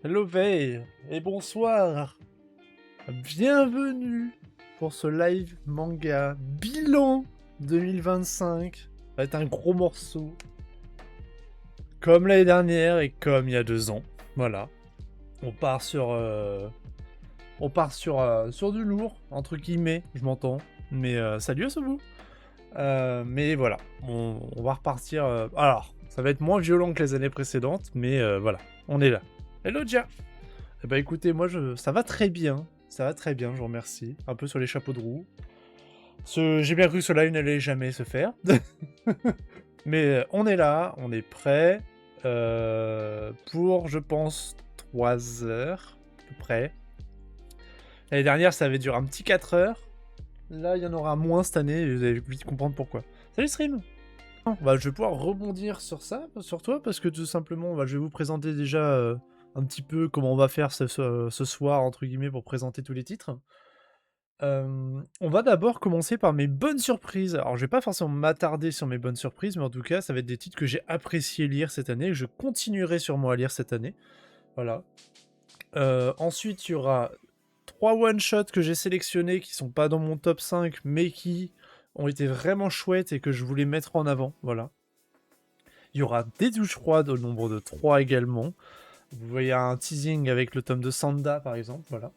Hello Veille et bonsoir. Bienvenue pour ce live manga bilan 2025. Ça va être un gros morceau. Comme l'année dernière et comme il y a 2 ans. Voilà. On part sur du lourd, entre guillemets, je m'entends. Mais salut à ce bout. Mais voilà, on va repartir. Alors, ça va être moins violent que les années précédentes, mais voilà, on est là. Hello Dia. Eh ben écoutez, moi ça va très bien. Ça va très bien, je vous remercie. Un peu sur les chapeaux de roue. J'ai bien cru que ce live n'allait jamais se faire. Mais on est là, on est prêt. Pour, je pense, 3 heures, à peu près. L'année dernière, ça avait duré un petit 4 heures. Là, il y en aura moins cette année, et vous allez vite comprendre pourquoi. Salut Stream. Bah, je vais pouvoir rebondir sur ça, sur toi, parce que tout simplement, je vais vous présenter déjà un petit peu comment on va faire ce soir, entre guillemets, pour présenter tous les titres. On va d'abord commencer par mes bonnes surprises. Alors, je vais pas forcément m'attarder sur mes bonnes surprises, mais en tout cas, ça va être des titres que j'ai apprécié lire cette année, et que je continuerai sûrement à lire cette année. Voilà. Ensuite, il y aura 3 one-shots que j'ai sélectionnés qui sont pas dans mon top 5, mais qui ont été vraiment chouettes et que je voulais mettre en avant. Voilà. Il y aura des douches froides au nombre de 3 également. Vous voyez un teasing avec le tome de Sanda, par exemple. Voilà.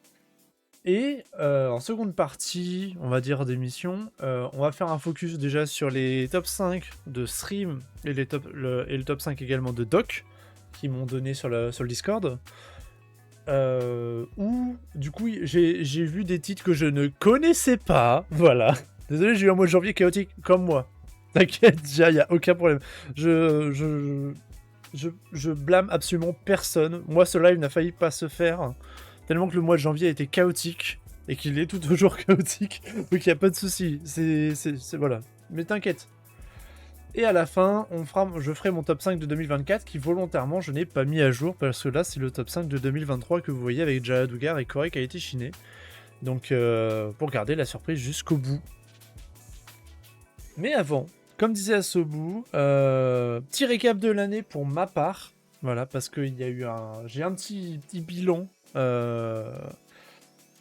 Et en seconde partie, on va dire d'émission, on va faire un focus déjà sur les top 5 de Stream et le top 5 également de Doc, qui m'ont donné sur le Discord. Où, du coup, j'ai vu des titres que je ne connaissais pas. Voilà. Désolé, j'ai eu un mois de janvier chaotique comme moi. T'inquiète, déjà, il n'y a aucun problème. Je blâme absolument personne. Moi, ce live n'a failli pas se faire. Tellement que le mois de janvier a été chaotique. Et qu'il est tout toujours chaotique. Donc il n'y a pas de souci. C'est voilà. Mais t'inquiète. Et à la fin, je ferai mon top 5 de 2024 qui volontairement je n'ai pas mis à jour parce que là c'est le top 5 de 2023 que vous voyez avec Jaya Dugar et Korek a été chiné. Donc pour garder la surprise jusqu'au bout. Mais avant, comme disait Asobu, petit récap de l'année pour ma part. Voilà, parce qu'il y a eu j'ai un petit bilan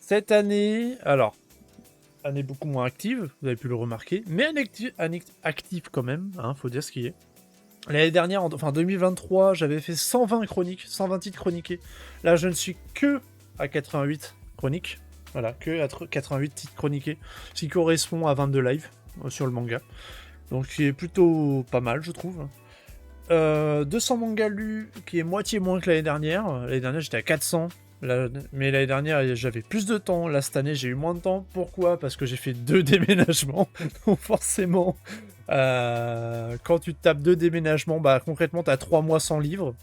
cette année. Alors, année beaucoup moins active, vous avez pu le remarquer, mais année active quand même, hein, faut dire ce qui est. L'année dernière, enfin 2023, j'avais fait 120 chroniques, 120 titres chroniqués. Là, je ne suis que à 88 chroniques. Voilà, que à 88 titres chroniqués, ce qui correspond à 22 lives sur le manga. Donc, qui est plutôt pas mal, je trouve. 200 mangas lus, qui est moitié moins que l'année dernière. L'année dernière, j'étais à 400. Mais l'année dernière, j'avais plus de temps. Là, cette année, j'ai eu moins de temps. Pourquoi ? Parce que j'ai fait 2 déménagements. Donc forcément, quand tu tapes 2 déménagements, bah concrètement, t'as 3 mois sans livre.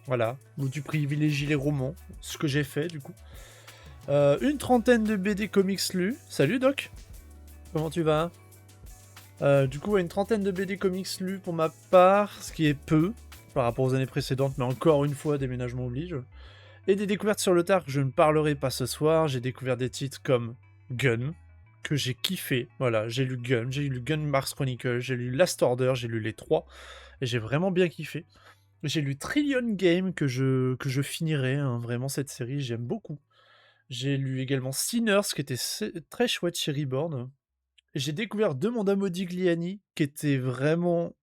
Voilà. Où tu privilégies les romans. Ce que j'ai fait, du coup. Une trentaine de BD comics lus. Salut, Doc. Comment tu vas ? Du coup, une trentaine de BD comics lus pour ma part. Ce qui est peu par rapport aux années précédentes. Mais encore une fois, déménagement oblige. Et des découvertes sur le tard que je ne parlerai pas ce soir. J'ai découvert des titres comme Gun, que j'ai kiffé. Voilà, j'ai lu Gun Mars Chronicle, j'ai lu Last Order, j'ai lu les 3, et j'ai vraiment bien kiffé. J'ai lu Trillion Game, que je finirai, hein, vraiment cette série, j'aime beaucoup. J'ai lu également Sinners, qui était très chouette chez Reborn. J'ai découvert Demanda Modigliani, qui était vraiment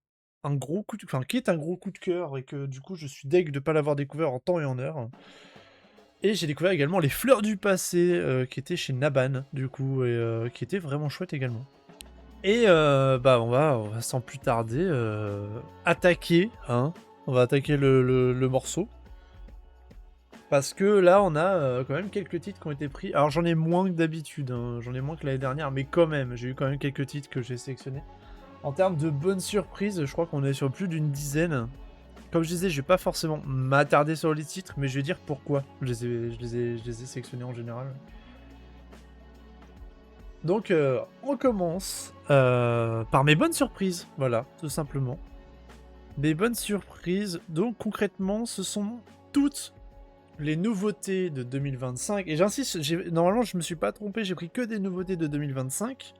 un gros coup de... Enfin, qui est un gros coup de cœur, et que du coup, je suis deg de ne pas l'avoir découvert en temps et en heure. Et j'ai découvert également Les Fleurs du Passé, qui était chez Naban, du coup, et qui était vraiment chouette également. Et bah on va sans plus tarder attaquer, hein. On va attaquer le morceau. Parce que là, on a quand même quelques titres qui ont été pris. Alors j'en ai moins que d'habitude, hein. J'en ai moins que l'année dernière, mais quand même, j'ai eu quand même quelques titres que j'ai sélectionnés. En termes de bonnes surprises, je crois qu'on est sur plus d'une dizaine. Comme je disais, je vais pas forcément m'attarder sur les titres, mais je vais dire pourquoi je les ai sélectionnés en général. Donc, on commence par mes bonnes surprises. Voilà, tout simplement. Mes bonnes surprises. Donc, concrètement, ce sont toutes les nouveautés de 2025. Et j'insiste, normalement, je me suis pas trompé, j'ai pris que des nouveautés de 2025.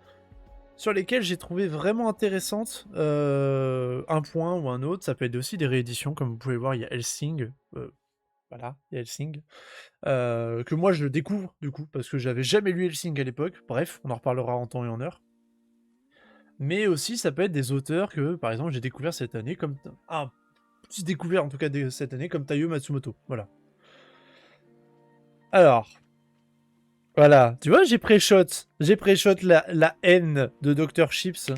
sur lesquelles j'ai trouvé vraiment intéressantes un point ou un autre. Ça peut être aussi des rééditions, comme vous pouvez voir, il y a Hellsing. Voilà, il y a Hellsing. Que moi je découvre du coup, parce que j'avais jamais lu Hellsing à l'époque. Bref, on en reparlera en temps et en heure. Mais aussi, ça peut être des auteurs que, par exemple, j'ai découvert cette année, comme... Ah, plus découvert en tout cas cette année, comme Taiyo Matsumoto. Voilà. Alors, voilà. Tu vois, j'ai pré-shot la haine de Dr. Chips,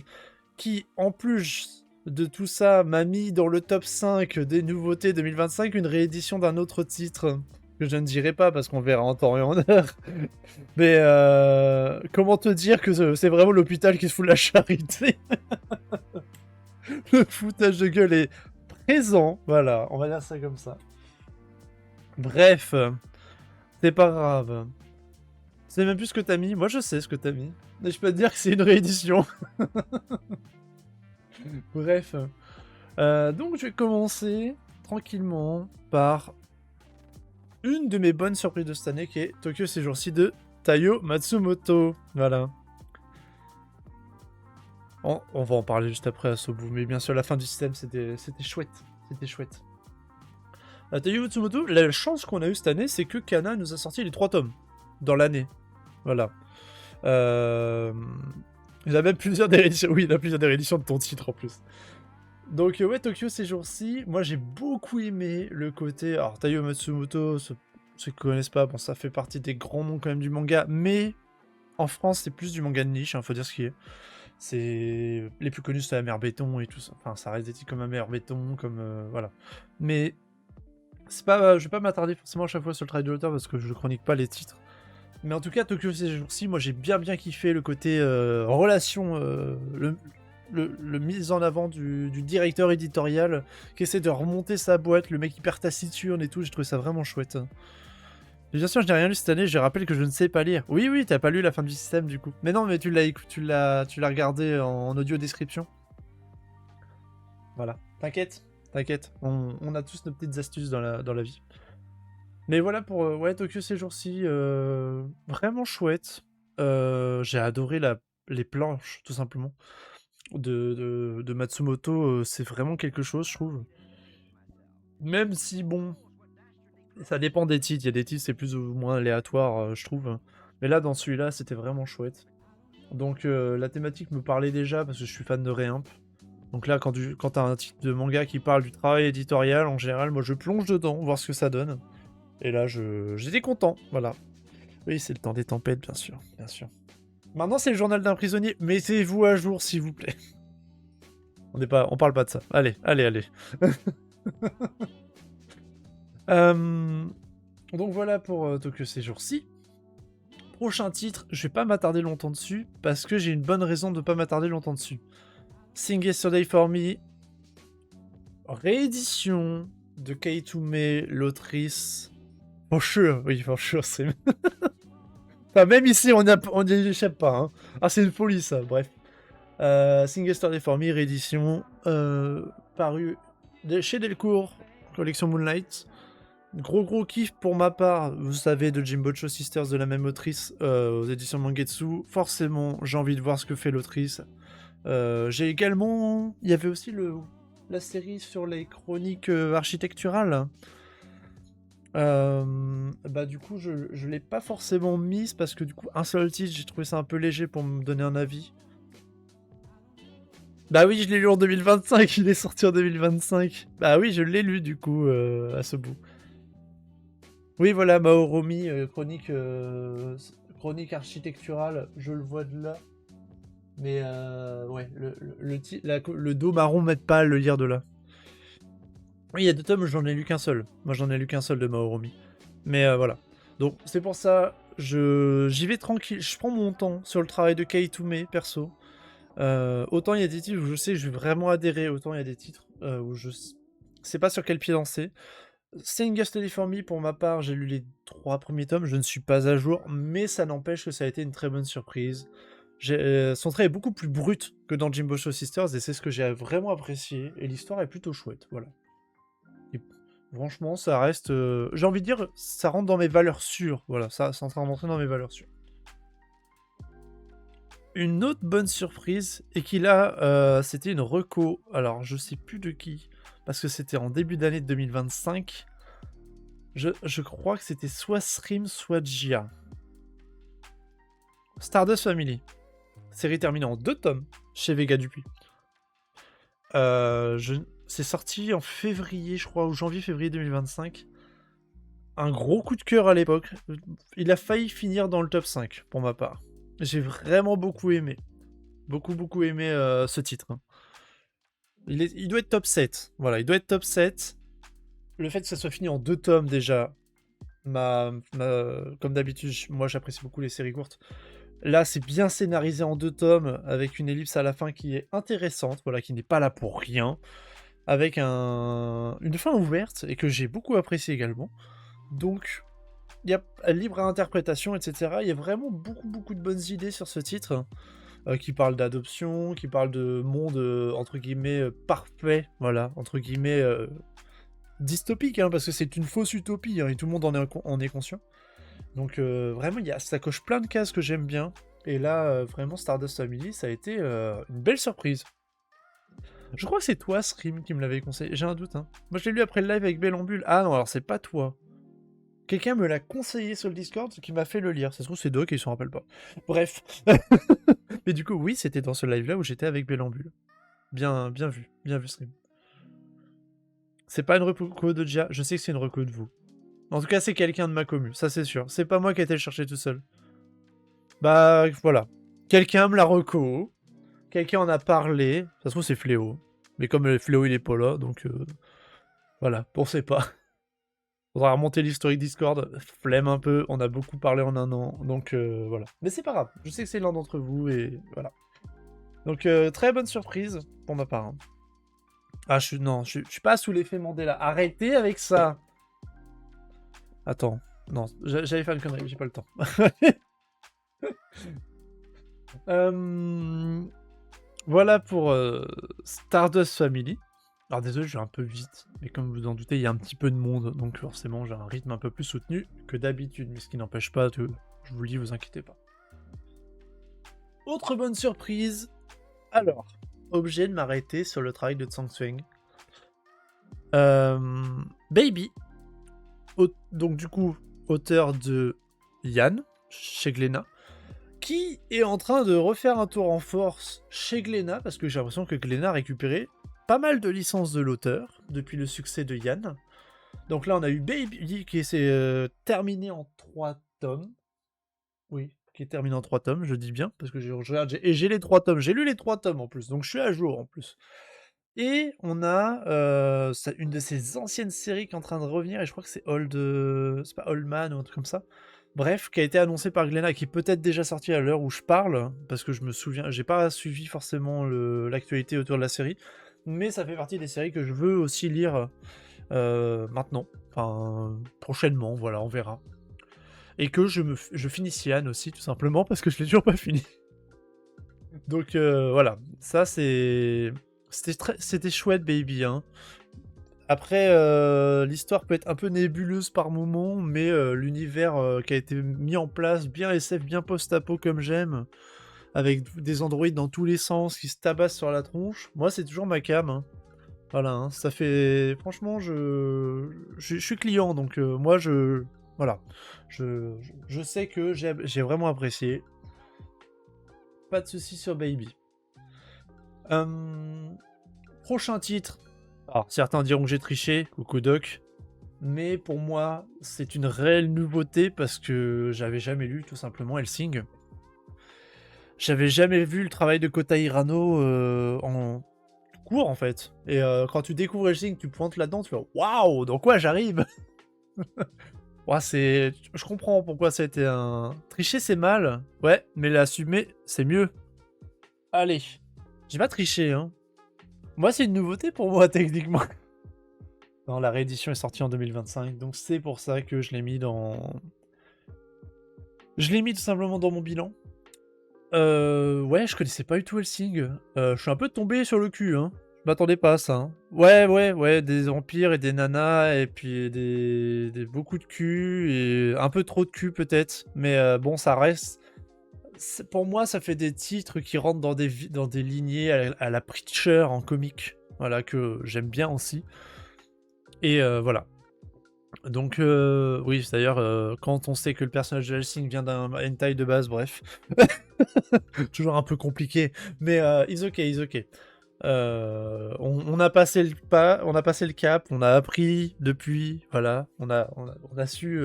qui, en plus de tout ça, m'a mis dans le top 5 des nouveautés 2025 une réédition d'un autre titre, que je ne dirai pas parce qu'on verra en temps et en heure. Mais comment te dire que c'est vraiment l'hôpital qui se fout de la charité. Le foutage de gueule est présent. Voilà, on va dire ça comme ça. Bref, c'est pas grave. C'est même plus ce que t'as mis. Moi, je sais ce que t'as mis. Mais je peux te dire que c'est une réédition. Bref. Donc, je vais commencer tranquillement par une de mes bonnes surprises de cette année qui est Tokyo ces jours-ci de Taiyo Matsumoto. Voilà. On va en parler juste après à Sobu, mais bien sûr, la fin du système, c'était chouette. C'était chouette. Taiyo Matsumoto, la chance qu'on a eue cette année, c'est que Kana nous a sorti les 3 tomes dans l'année. Voilà. Il a même plusieurs des rééditions. Oui, il a plusieurs des rééditions de ton titre en plus. Donc ouais, Tokyo ces jours-ci, moi j'ai beaucoup aimé le côté... Alors Taiyo Matsumoto, ceux qui connaissent pas, bon ça fait partie des grands noms quand même du manga, mais en France c'est plus du manga de niche, hein, faut dire ce qui est. C'est... Les plus connus c'est la Mer Béton et tout ça. Enfin ça reste des titres comme la Mer Béton, comme... voilà. Mais... c'est pas... je vais pas m'attarder forcément à chaque fois sur le travail de l'auteur parce que je chronique pas les titres. Mais en tout cas, Tokyo ces jours-ci, moi j'ai bien kiffé le côté relation, le mise en avant du directeur éditorial qui essaie de remonter sa boîte, le mec hyper taciturne et tout, j'ai trouvé ça vraiment chouette. Et bien sûr, je n'ai rien lu cette année, je rappelle que je ne sais pas lire. Oui, t'as pas lu la fin du système du coup. Mais non, mais tu l'as regardé en audio description. Voilà, t'inquiète, on a tous nos petites astuces dans la vie. Mais voilà pour ouais, Tokyo ces jours-ci, vraiment chouette. J'ai adoré les planches, tout simplement, de Matsumoto. C'est vraiment quelque chose, je trouve. Même si, bon, ça dépend des titres. Il y a des titres, c'est plus ou moins aléatoire, je trouve. Mais là, dans celui-là, c'était vraiment chouette. Donc, la thématique me parlait déjà, parce que je suis fan de Réimp. Donc là, quand t'as un titre de manga qui parle du travail éditorial, en général, moi, je plonge dedans, voir ce que ça donne. Et là, j'étais content, voilà. Oui, c'est le temps des tempêtes, bien sûr, bien sûr. Maintenant, c'est le journal d'un prisonnier. Mettez-vous à jour, s'il vous plaît. On parle pas de ça. Allez. Donc voilà pour Tokyo ces jours-ci. Prochain titre, je vais pas m'attarder longtemps dessus, parce que j'ai une bonne raison de pas m'attarder longtemps dessus. Sing Yesterday for Me. Réédition de Kaitume, l'autrice. For sure, c'est... Enfin, même ici, on n'y échappe pas. Hein. Ah, c'est une folie, ça. Bref. Sing Yesterday for Me, réédition. Paru chez Delcourt, collection Moonlight. Gros kiff pour ma part, vous savez, de Jimbocho Sisters de la même autrice, aux éditions Mangetsu. Forcément, j'ai envie de voir ce que fait l'autrice. J'ai également... Il y avait aussi la série sur les chroniques architecturales. Du coup, je l'ai pas forcément mise parce que du coup, un seul titre, j'ai trouvé ça un peu léger pour me donner un avis. Bah oui, je l'ai lu en 2025, il est sorti en 2025. Bah oui, je l'ai lu du coup à ce bout. Oui, voilà, Maoromi, chronique architecturale, je le vois de là. Mais ouais, le dos marron m'aide pas à le lire de là. Oui, il y a 2 tomes, j'en ai lu qu'un seul. Moi, j'en ai lu qu'un seul de Maoromi. Mais voilà. Donc, c'est pour ça, j'y vais tranquille. Je prends mon temps sur le travail de Kaitume, perso. Autant il y a des titres où je sais que je vais vraiment adhérer, autant il y a des titres où je sais pas sur quel pied danser. Sing Yesterday for Me, pour ma part, j'ai lu les 3 premiers tomes, je ne suis pas à jour, mais ça n'empêche que ça a été une très bonne surprise. Son trait est beaucoup plus brut que dans Jimbocho Sisters, et c'est ce que j'ai vraiment apprécié, et l'histoire est plutôt chouette, voilà. Et franchement, ça reste... j'ai envie de dire, ça rentre dans mes valeurs sûres, voilà, ça c'est en train de rentrer dans mes valeurs sûres. Une autre bonne surprise, et qui là, c'était une reco. Alors, je sais plus de qui, parce que c'était en début d'année 2025. Je crois que c'était soit Srim, soit Jia. Stardust Family. Série terminée en 2 tomes chez Vega Dupuis. C'est sorti en février, je crois, ou janvier-février 2025. Un gros coup de cœur à l'époque. Il a failli finir dans le top 5, pour ma part. J'ai vraiment beaucoup aimé. Beaucoup aimé ce titre. Il doit être top 7. Voilà, il doit être top 7. Le fait que ça soit fini en 2 tomes déjà, comme d'habitude, moi j'apprécie beaucoup les séries courtes. Là, c'est bien scénarisé en 2 tomes, avec une ellipse à la fin qui est intéressante, voilà, qui n'est pas là pour rien, avec une fin ouverte, et que j'ai beaucoup apprécié également. Donc, il y a libre à interprétation, etc. Il y a vraiment beaucoup de bonnes idées sur ce titre, qui parle d'adoption, qui parle de monde, entre guillemets, parfait, voilà, entre guillemets, dystopique, hein, parce que c'est une fausse utopie, hein, et tout le monde en est conscient. Donc vraiment, ça coche plein de cases que j'aime bien. Et là, vraiment, Stardust Family, ça a été une belle surprise. Je crois que c'est toi, Srim, qui me l'avait conseillé. J'ai un doute, hein. Moi, je l'ai lu après le live avec Bellambule. Ah non, alors c'est pas toi. Quelqu'un me l'a conseillé sur le Discord, qui m'a fait le lire. Ça se trouve, c'est Doc et il s'en rappelle pas. Bref. Mais du coup, oui, c'était dans ce live-là où j'étais avec Bellambule. Bien vu, Srim. C'est pas une reco de Jia, je sais que c'est une reco de vous. En tout cas, c'est quelqu'un de ma commu, ça c'est sûr. C'est pas moi qui ai été le chercher tout seul. Bah, voilà. Quelqu'un me l'a reco. Quelqu'un en a parlé. Ça se trouve, c'est Fléau. Mais comme le Fléau, il est pas là, donc... voilà, pensez pas. Faudra remonter l'historique Discord. Flemme un peu, on a beaucoup parlé en un an, donc voilà. Mais c'est pas grave, je sais que c'est l'un d'entre vous, et voilà. Donc, très bonne surprise, pour ma part. Hein. Ah, je suis pas sous l'effet Mandela. Arrêtez avec ça. Attends, non, j'allais faire une connerie, j'ai pas le temps. Voilà pour Stardust Family. Alors désolé, je vais un peu vite, mais comme vous en doutez, il y a un petit peu de monde, donc forcément j'ai un rythme un peu plus soutenu que d'habitude, mais ce qui n'empêche pas que je vous le dis, vous inquiétez pas. Autre bonne surprise. Alors, obligé de m'arrêter sur le travail de Tsang Tseng. Baby. Donc du coup, auteur de Yann, chez Glénat, qui est en train de refaire un tour en force chez Glénat, parce que j'ai l'impression que Glénat a récupéré pas mal de licences de l'auteur depuis le succès de Yann. Donc là, on a eu Baby qui s'est terminé en 3 tomes. Oui, qui est terminé en 3 tomes, je dis bien, parce que j'ai les 3 tomes, j'ai lu les 3 tomes en plus, donc je suis à jour en plus. Et on a une de ces anciennes séries qui est en train de revenir, et je crois que c'est c'est pas Old Man ou un truc comme ça. Bref, qui a été annoncé par Glénat, qui est peut-être déjà sorti à l'heure où je parle, parce que je me souviens, j'ai pas suivi forcément l'actualité autour de la série, mais ça fait partie des séries que je veux aussi lire maintenant, enfin prochainement, voilà, on verra. Et que je finisse Yann aussi, tout simplement, parce que je l'ai toujours pas fini. Donc voilà, ça c'était chouette, Baby, hein. Après, l'histoire peut être un peu nébuleuse par moments, mais l'univers qui a été mis en place, bien SF, bien post-apo comme j'aime, avec des androïdes dans tous les sens qui se tabassent sur la tronche, moi c'est toujours ma cam. Hein. Voilà, hein, ça fait... Franchement, je suis client, donc moi voilà. Je sais que j'ai vraiment apprécié. Pas de soucis sur Baby. Prochain titre. Alors, certains diront que j'ai triché, coucou Doc, mais pour moi, c'est une réelle nouveauté parce que j'avais jamais lu tout simplement Hellsing. J'avais jamais vu le travail de Kota Hirano en cours en fait. Et quand tu découvres Hellsing, tu pointes là-dedans, tu fais waouh, dans quoi j'arrive. Ouais, je comprends pourquoi ça a été un... Tricher c'est mal, ouais, mais l'assumer c'est mieux. Allez, j'ai pas triché, hein. Moi, c'est une nouveauté pour moi, techniquement. Non, la réédition est sortie en 2025, donc c'est pour ça que je l'ai mis dans... Je l'ai mis tout simplement dans mon bilan. Ouais, je connaissais pas du tout Hellsing. Je suis un peu tombé sur le cul, hein. Je m'attendais pas à ça. Hein. Ouais, des vampires et des nanas, et puis beaucoup de cul, et un peu trop de cul peut-être. Mais bon, ça reste... Pour moi, ça fait des titres qui rentrent dans des lignées à la Preacher en comique, voilà, que j'aime bien aussi. Et voilà. Donc, oui, d'ailleurs, quand on sait que le personnage de Hellsing vient d'un hentai de base, bref. Toujours un peu compliqué, mais it's okay, it's okay. On a passé le pas, on a passé le cap, on a appris depuis, voilà, on a su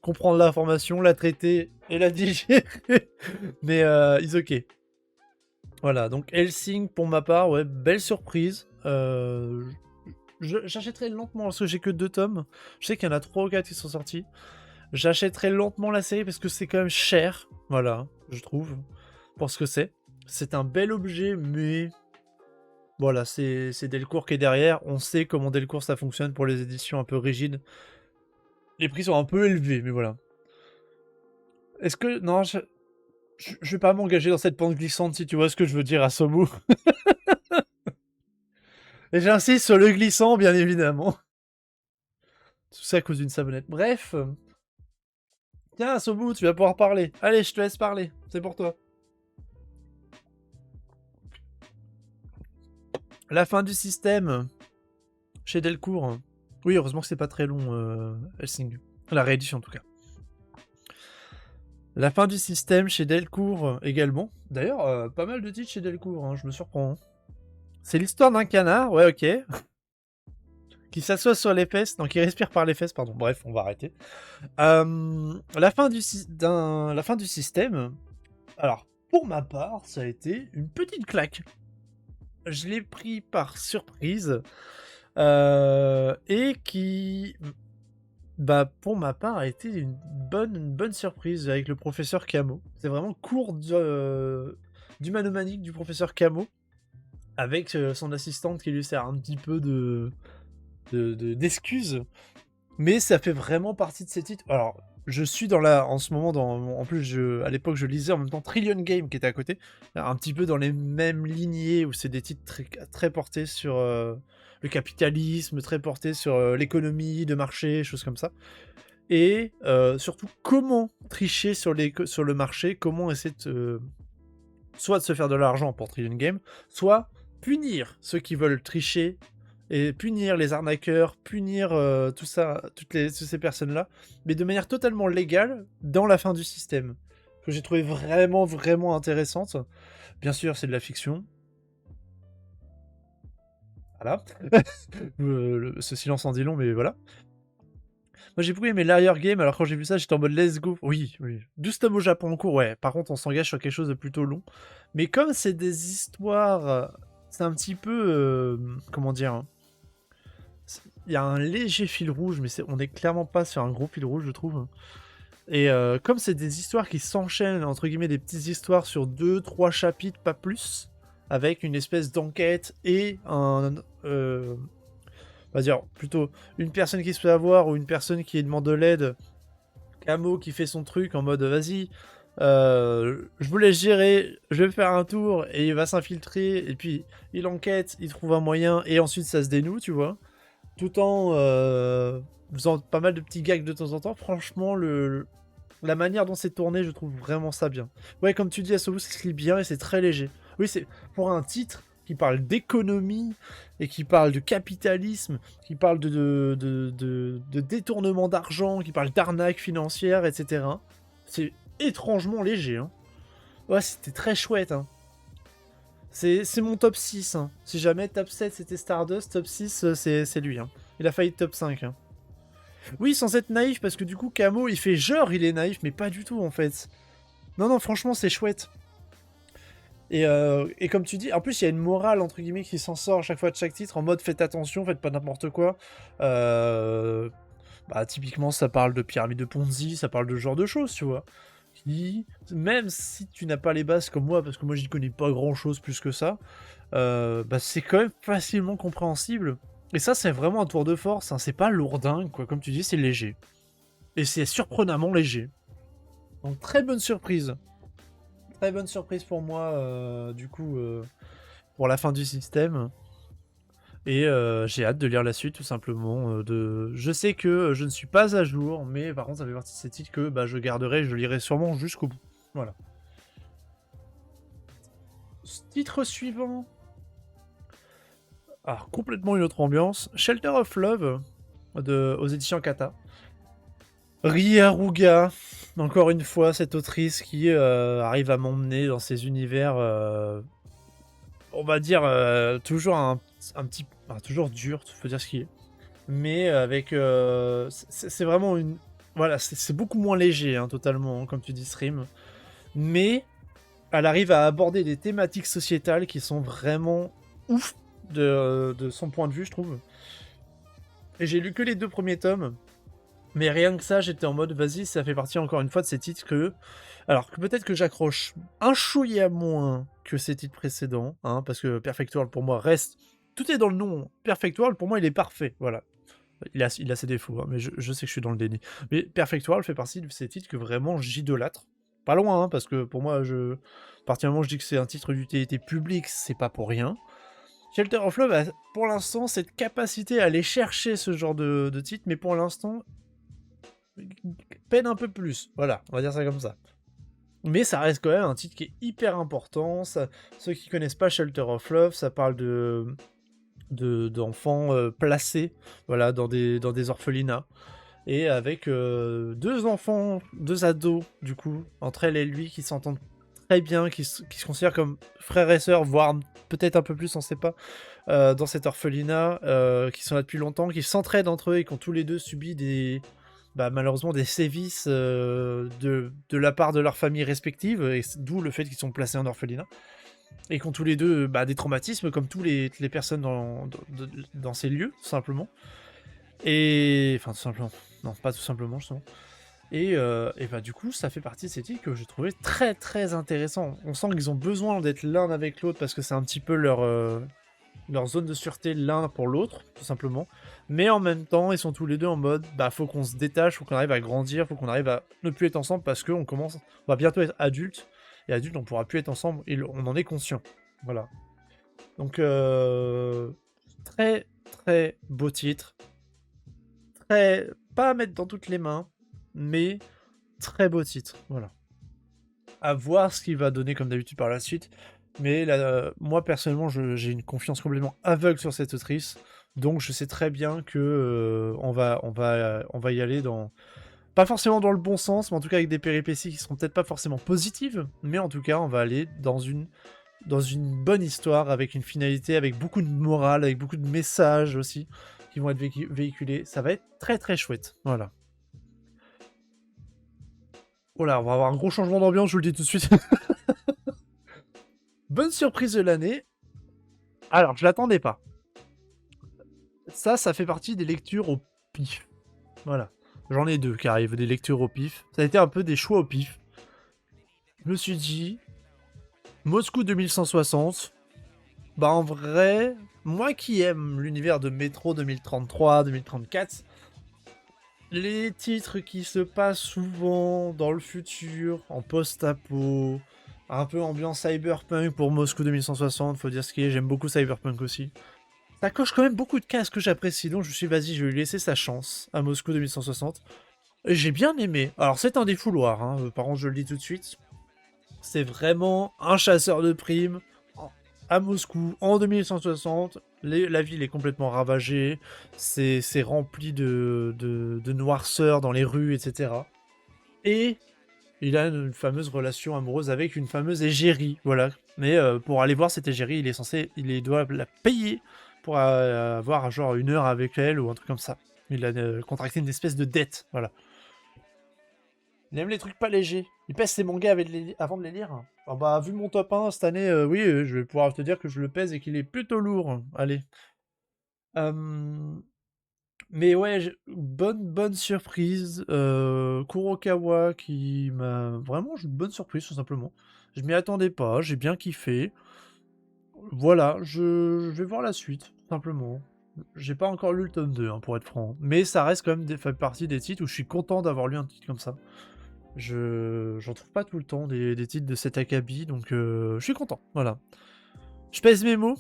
comprendre l'information, la traiter et la digérer, mais it's okay. Voilà, donc Hellsing pour ma part, ouais, belle surprise. J'achèterai lentement parce que j'ai que 2 tomes. Je sais qu'il y en a 3 ou 4 qui sont sortis. J'achèterai lentement la série parce que c'est quand même cher, voilà, je trouve, pour ce que c'est. C'est un bel objet, mais voilà, c'est Delcourt qui est derrière. On sait comment Delcourt ça fonctionne pour les éditions un peu rigides. Les prix sont un peu élevés, mais voilà. Est-ce que... Non, je vais pas m'engager dans cette pente glissante, si tu vois ce que je veux dire, à Somu. Et j'insiste sur le glissant, bien évidemment. Tout ça à cause d'une savonnette. Bref. Tiens, Somu, tu vas pouvoir parler. Allez, je te laisse parler. C'est pour toi. La fin du système chez Delcourt. Oui, heureusement que c'est pas très long, Hellsing. La réédition, en tout cas. La fin du système chez Delcourt également. D'ailleurs, pas mal de titres chez Delcourt, hein, je me surprends. C'est l'histoire d'un canard, ouais, ok. Qui s'assoit sur les fesses, non, qui respire par les fesses, pardon. Bref, on va arrêter. La fin du système. Alors, pour ma part, ça a été une petite claque. Je l'ai pris par surprise. Et qui, bah, pour ma part, a été une bonne surprise avec le professeur Camo. C'est vraiment cours du manomanique du professeur Camo, avec son assistante qui lui sert un petit peu d'excuses. Mais ça fait vraiment partie de ces titres. Alors, je suis en ce moment, en plus, à l'époque, je lisais en même temps Trillion Game qui était à côté, un petit peu dans les mêmes lignées où c'est des titres très portés sur le capitalisme, très portés sur l'économie de marché, choses comme ça. Et surtout, comment tricher sur le marché, comment essayer soit de se faire de l'argent pour Trillion Game, soit punir ceux qui veulent tricher et punir les arnaqueurs, punir tout ça, toutes ces personnes-là, mais de manière totalement légale dans la fin du système, que j'ai trouvé vraiment intéressante. Bien sûr, c'est de la fiction. Voilà. Ce silence en dit long, mais voilà. Moi, j'ai beaucoup aimé l'arrière game, alors quand j'ai vu ça, j'étais en mode let's go. Oui. 12 tomes au Japon en cours, ouais. Par contre, on s'engage sur quelque chose de plutôt long. Mais comme c'est des histoires... c'est un petit peu... comment dire, hein. Il y a un léger fil rouge, mais on n'est clairement pas sur un gros fil rouge, je trouve. Et comme c'est des histoires qui s'enchaînent, entre guillemets, des petites histoires sur 2-3 chapitres, pas plus, avec une espèce d'enquête et on va dire plutôt une personne qui se fait avoir ou une personne qui demande de l'aide, Camo qui fait son truc en mode vas-y, je vous laisse gérer, je vais faire un tour, et il va s'infiltrer, et puis il enquête, il trouve un moyen, et ensuite ça se dénoue, tu vois. Tout en faisant pas mal de petits gags de temps en temps. Franchement, la manière dont c'est tourné, je trouve vraiment ça bien. Ouais, comme tu dis, Asobu, ça se lit bien et c'est très léger. Oui, c'est pour un titre qui parle d'économie et qui parle de capitalisme, qui parle de détournement d'argent, qui parle d'arnaque financière, etc. C'est étrangement léger. Hein. Ouais, c'était très chouette. Hein. C'est mon top 6. Hein. Si jamais top 7 c'était Stardust, top 6 c'est lui. Hein. Il a failli top 5. Hein. Oui, sans être naïf, parce que du coup, Camo, il fait genre il est naïf, mais pas du tout en fait. Non, franchement, c'est chouette. Et comme tu dis, en plus, il y a une morale, entre guillemets, qui s'en sort à chaque fois de chaque titre, en mode faites attention, faites pas n'importe quoi. Bah, typiquement, ça parle de pyramide de Ponzi, ça parle de ce genre de choses, tu vois. Qui, même si tu n'as pas les bases comme moi, parce que moi j'y connais pas grand chose plus que ça, bah, c'est quand même facilement compréhensible. Et ça, c'est vraiment un tour de force, hein. C'est pas lourdingue, quoi. Comme tu dis, c'est léger. Et c'est surprenamment léger. Donc, très bonne surprise. Très bonne surprise pour moi, du coup, pour la fin du système. Et j'ai hâte de lire la suite, tout simplement. Je sais que je ne suis pas à jour, mais par contre, ça fait partie de ces titres que bah, je garderai, je lirai sûrement jusqu'au bout. Voilà. Titre suivant. Alors, complètement une autre ambiance. Shelter of Love aux éditions Kata. Ria Ruga, encore une fois, cette autrice qui arrive à m'emmener dans ces univers, on va dire, toujours un petit... enfin, toujours dur, il faut dire ce qu'il est. Mais avec... c'est vraiment une... Voilà, c'est beaucoup moins léger, hein, totalement, hein, comme tu dis, Stream. Mais elle arrive à aborder des thématiques sociétales qui sont vraiment ouf de son point de vue, je trouve. Et j'ai lu que les 2 premiers tomes. Mais rien que ça, j'étais en mode, vas-y, ça fait partie encore une fois de ces titres que... Alors, que peut-être que j'accroche un chouïa moins que ces titres précédents, hein, parce que Perfect World, pour moi, reste... Tout est dans le nom. Perfect World, pour moi, il est parfait, voilà. Il a ses défauts, hein, mais je sais que je suis dans le déni. Mais Perfect World fait partie de ces titres que vraiment j'idolâtre. Pas loin, hein, parce que pour moi, à partir du moment où je dis que c'est un titre d'utilité publique, c'est pas pour rien. Shelter of Love a pour l'instant cette capacité à aller chercher ce genre de titre, mais pour l'instant, peine un peu plus. Voilà, on va dire ça comme ça. Mais ça reste quand même un titre qui est hyper important. Ceux qui connaissent pas Shelter of Love, ça parle d'enfants placés, voilà, dans des orphelinats. Et avec 2 enfants, 2 ados, du coup, entre elle et lui, qui s'entendent très bien, qui se considèrent comme frères et sœurs, voire peut-être un peu plus, on sait pas, dans cet orphelinat, qui sont là depuis longtemps, qui s'entraident entre eux et qui ont tous les deux subi malheureusement des sévices de la part de leurs familles respectives, et d'où le fait qu'ils sont placés en orphelinat. Et qui ont tous les deux des traumatismes, comme toutes les personnes dans ces lieux, tout simplement. Et... Enfin, tout simplement. Non, pas tout simplement, justement. Et du coup, ça fait partie de ces titres que j'ai trouvé très très intéressant. On sent qu'ils ont besoin d'être l'un avec l'autre parce que c'est un petit peu leur zone de sûreté l'un pour l'autre, tout simplement. Mais en même temps, ils sont tous les deux en mode, faut qu'on se détache, faut qu'on arrive à grandir, faut qu'on arrive à ne plus être ensemble parce on va bientôt être adulte. Et adulte, on pourra plus être ensemble et on en est conscient. Voilà. Donc, très très beau titre. Très... Pas à mettre dans toutes les mains, mais très beau titre. Voilà. À voir ce qu'il va donner comme d'habitude par la suite. Mais là, moi personnellement, j'ai une confiance complètement aveugle sur cette autrice. Donc je sais très bien que on va y aller dans... Pas forcément dans le bon sens, mais en tout cas avec des péripéties qui seront peut-être pas forcément positives. Mais en tout cas, on va aller dans une bonne histoire, avec une finalité, avec beaucoup de morale, avec beaucoup de messages aussi, qui vont être véhiculés. Ça va être très très chouette. Voilà. Voilà, on va avoir un gros changement d'ambiance, je vous le dis tout de suite. Bonne surprise de l'année. Alors, je l'attendais pas. Ça fait partie des lectures au pif. Voilà. J'en ai 2 qui arrivent, des lectures au pif. Ça a été un peu des choix au pif. Je me suis dit, Moscou 2160. En vrai, moi qui aime l'univers de Métro 2033, 2034, les titres qui se passent souvent dans le futur, en post-apo, un peu ambiance cyberpunk pour Moscou 2160, faut dire ce qu'il est, j'aime beaucoup cyberpunk aussi. Ça coche quand même beaucoup de cases que j'apprécie, donc je me suis dit, vas-y, je vais lui laisser sa chance à Moscou 2160. Et j'ai bien aimé. Alors, c'est un défouloir, hein, par contre, je le dis tout de suite. C'est vraiment un chasseur de primes à Moscou en 2160. La ville est complètement ravagée. C'est rempli de noirceur dans les rues, etc. Et il a une fameuse relation amoureuse avec une fameuse égérie, voilà. Mais pour aller voir cette égérie, il doit la payer pour avoir genre 1 heure avec elle ou un truc comme ça. Il a contracté une espèce de dette, voilà. Il aime les trucs pas légers. Il pèse ses mangas avant de les lire. Ah vu mon top 1 cette année, oui, je vais pouvoir te dire que je le pèse et qu'il est plutôt lourd. Allez. Mais ouais, bonne surprise. Kurokawa qui m'a vraiment une bonne surprise, tout simplement. Je m'y attendais pas, j'ai bien kiffé. Voilà, je vais voir la suite, tout simplement. J'ai pas encore lu le tome 2, hein, pour être franc. Mais ça reste quand même fait partie des titres où je suis content d'avoir lu un titre comme ça. J'en trouve pas tout le temps des titres de cet acabit, donc je suis content. Voilà. Je pèse mes mots.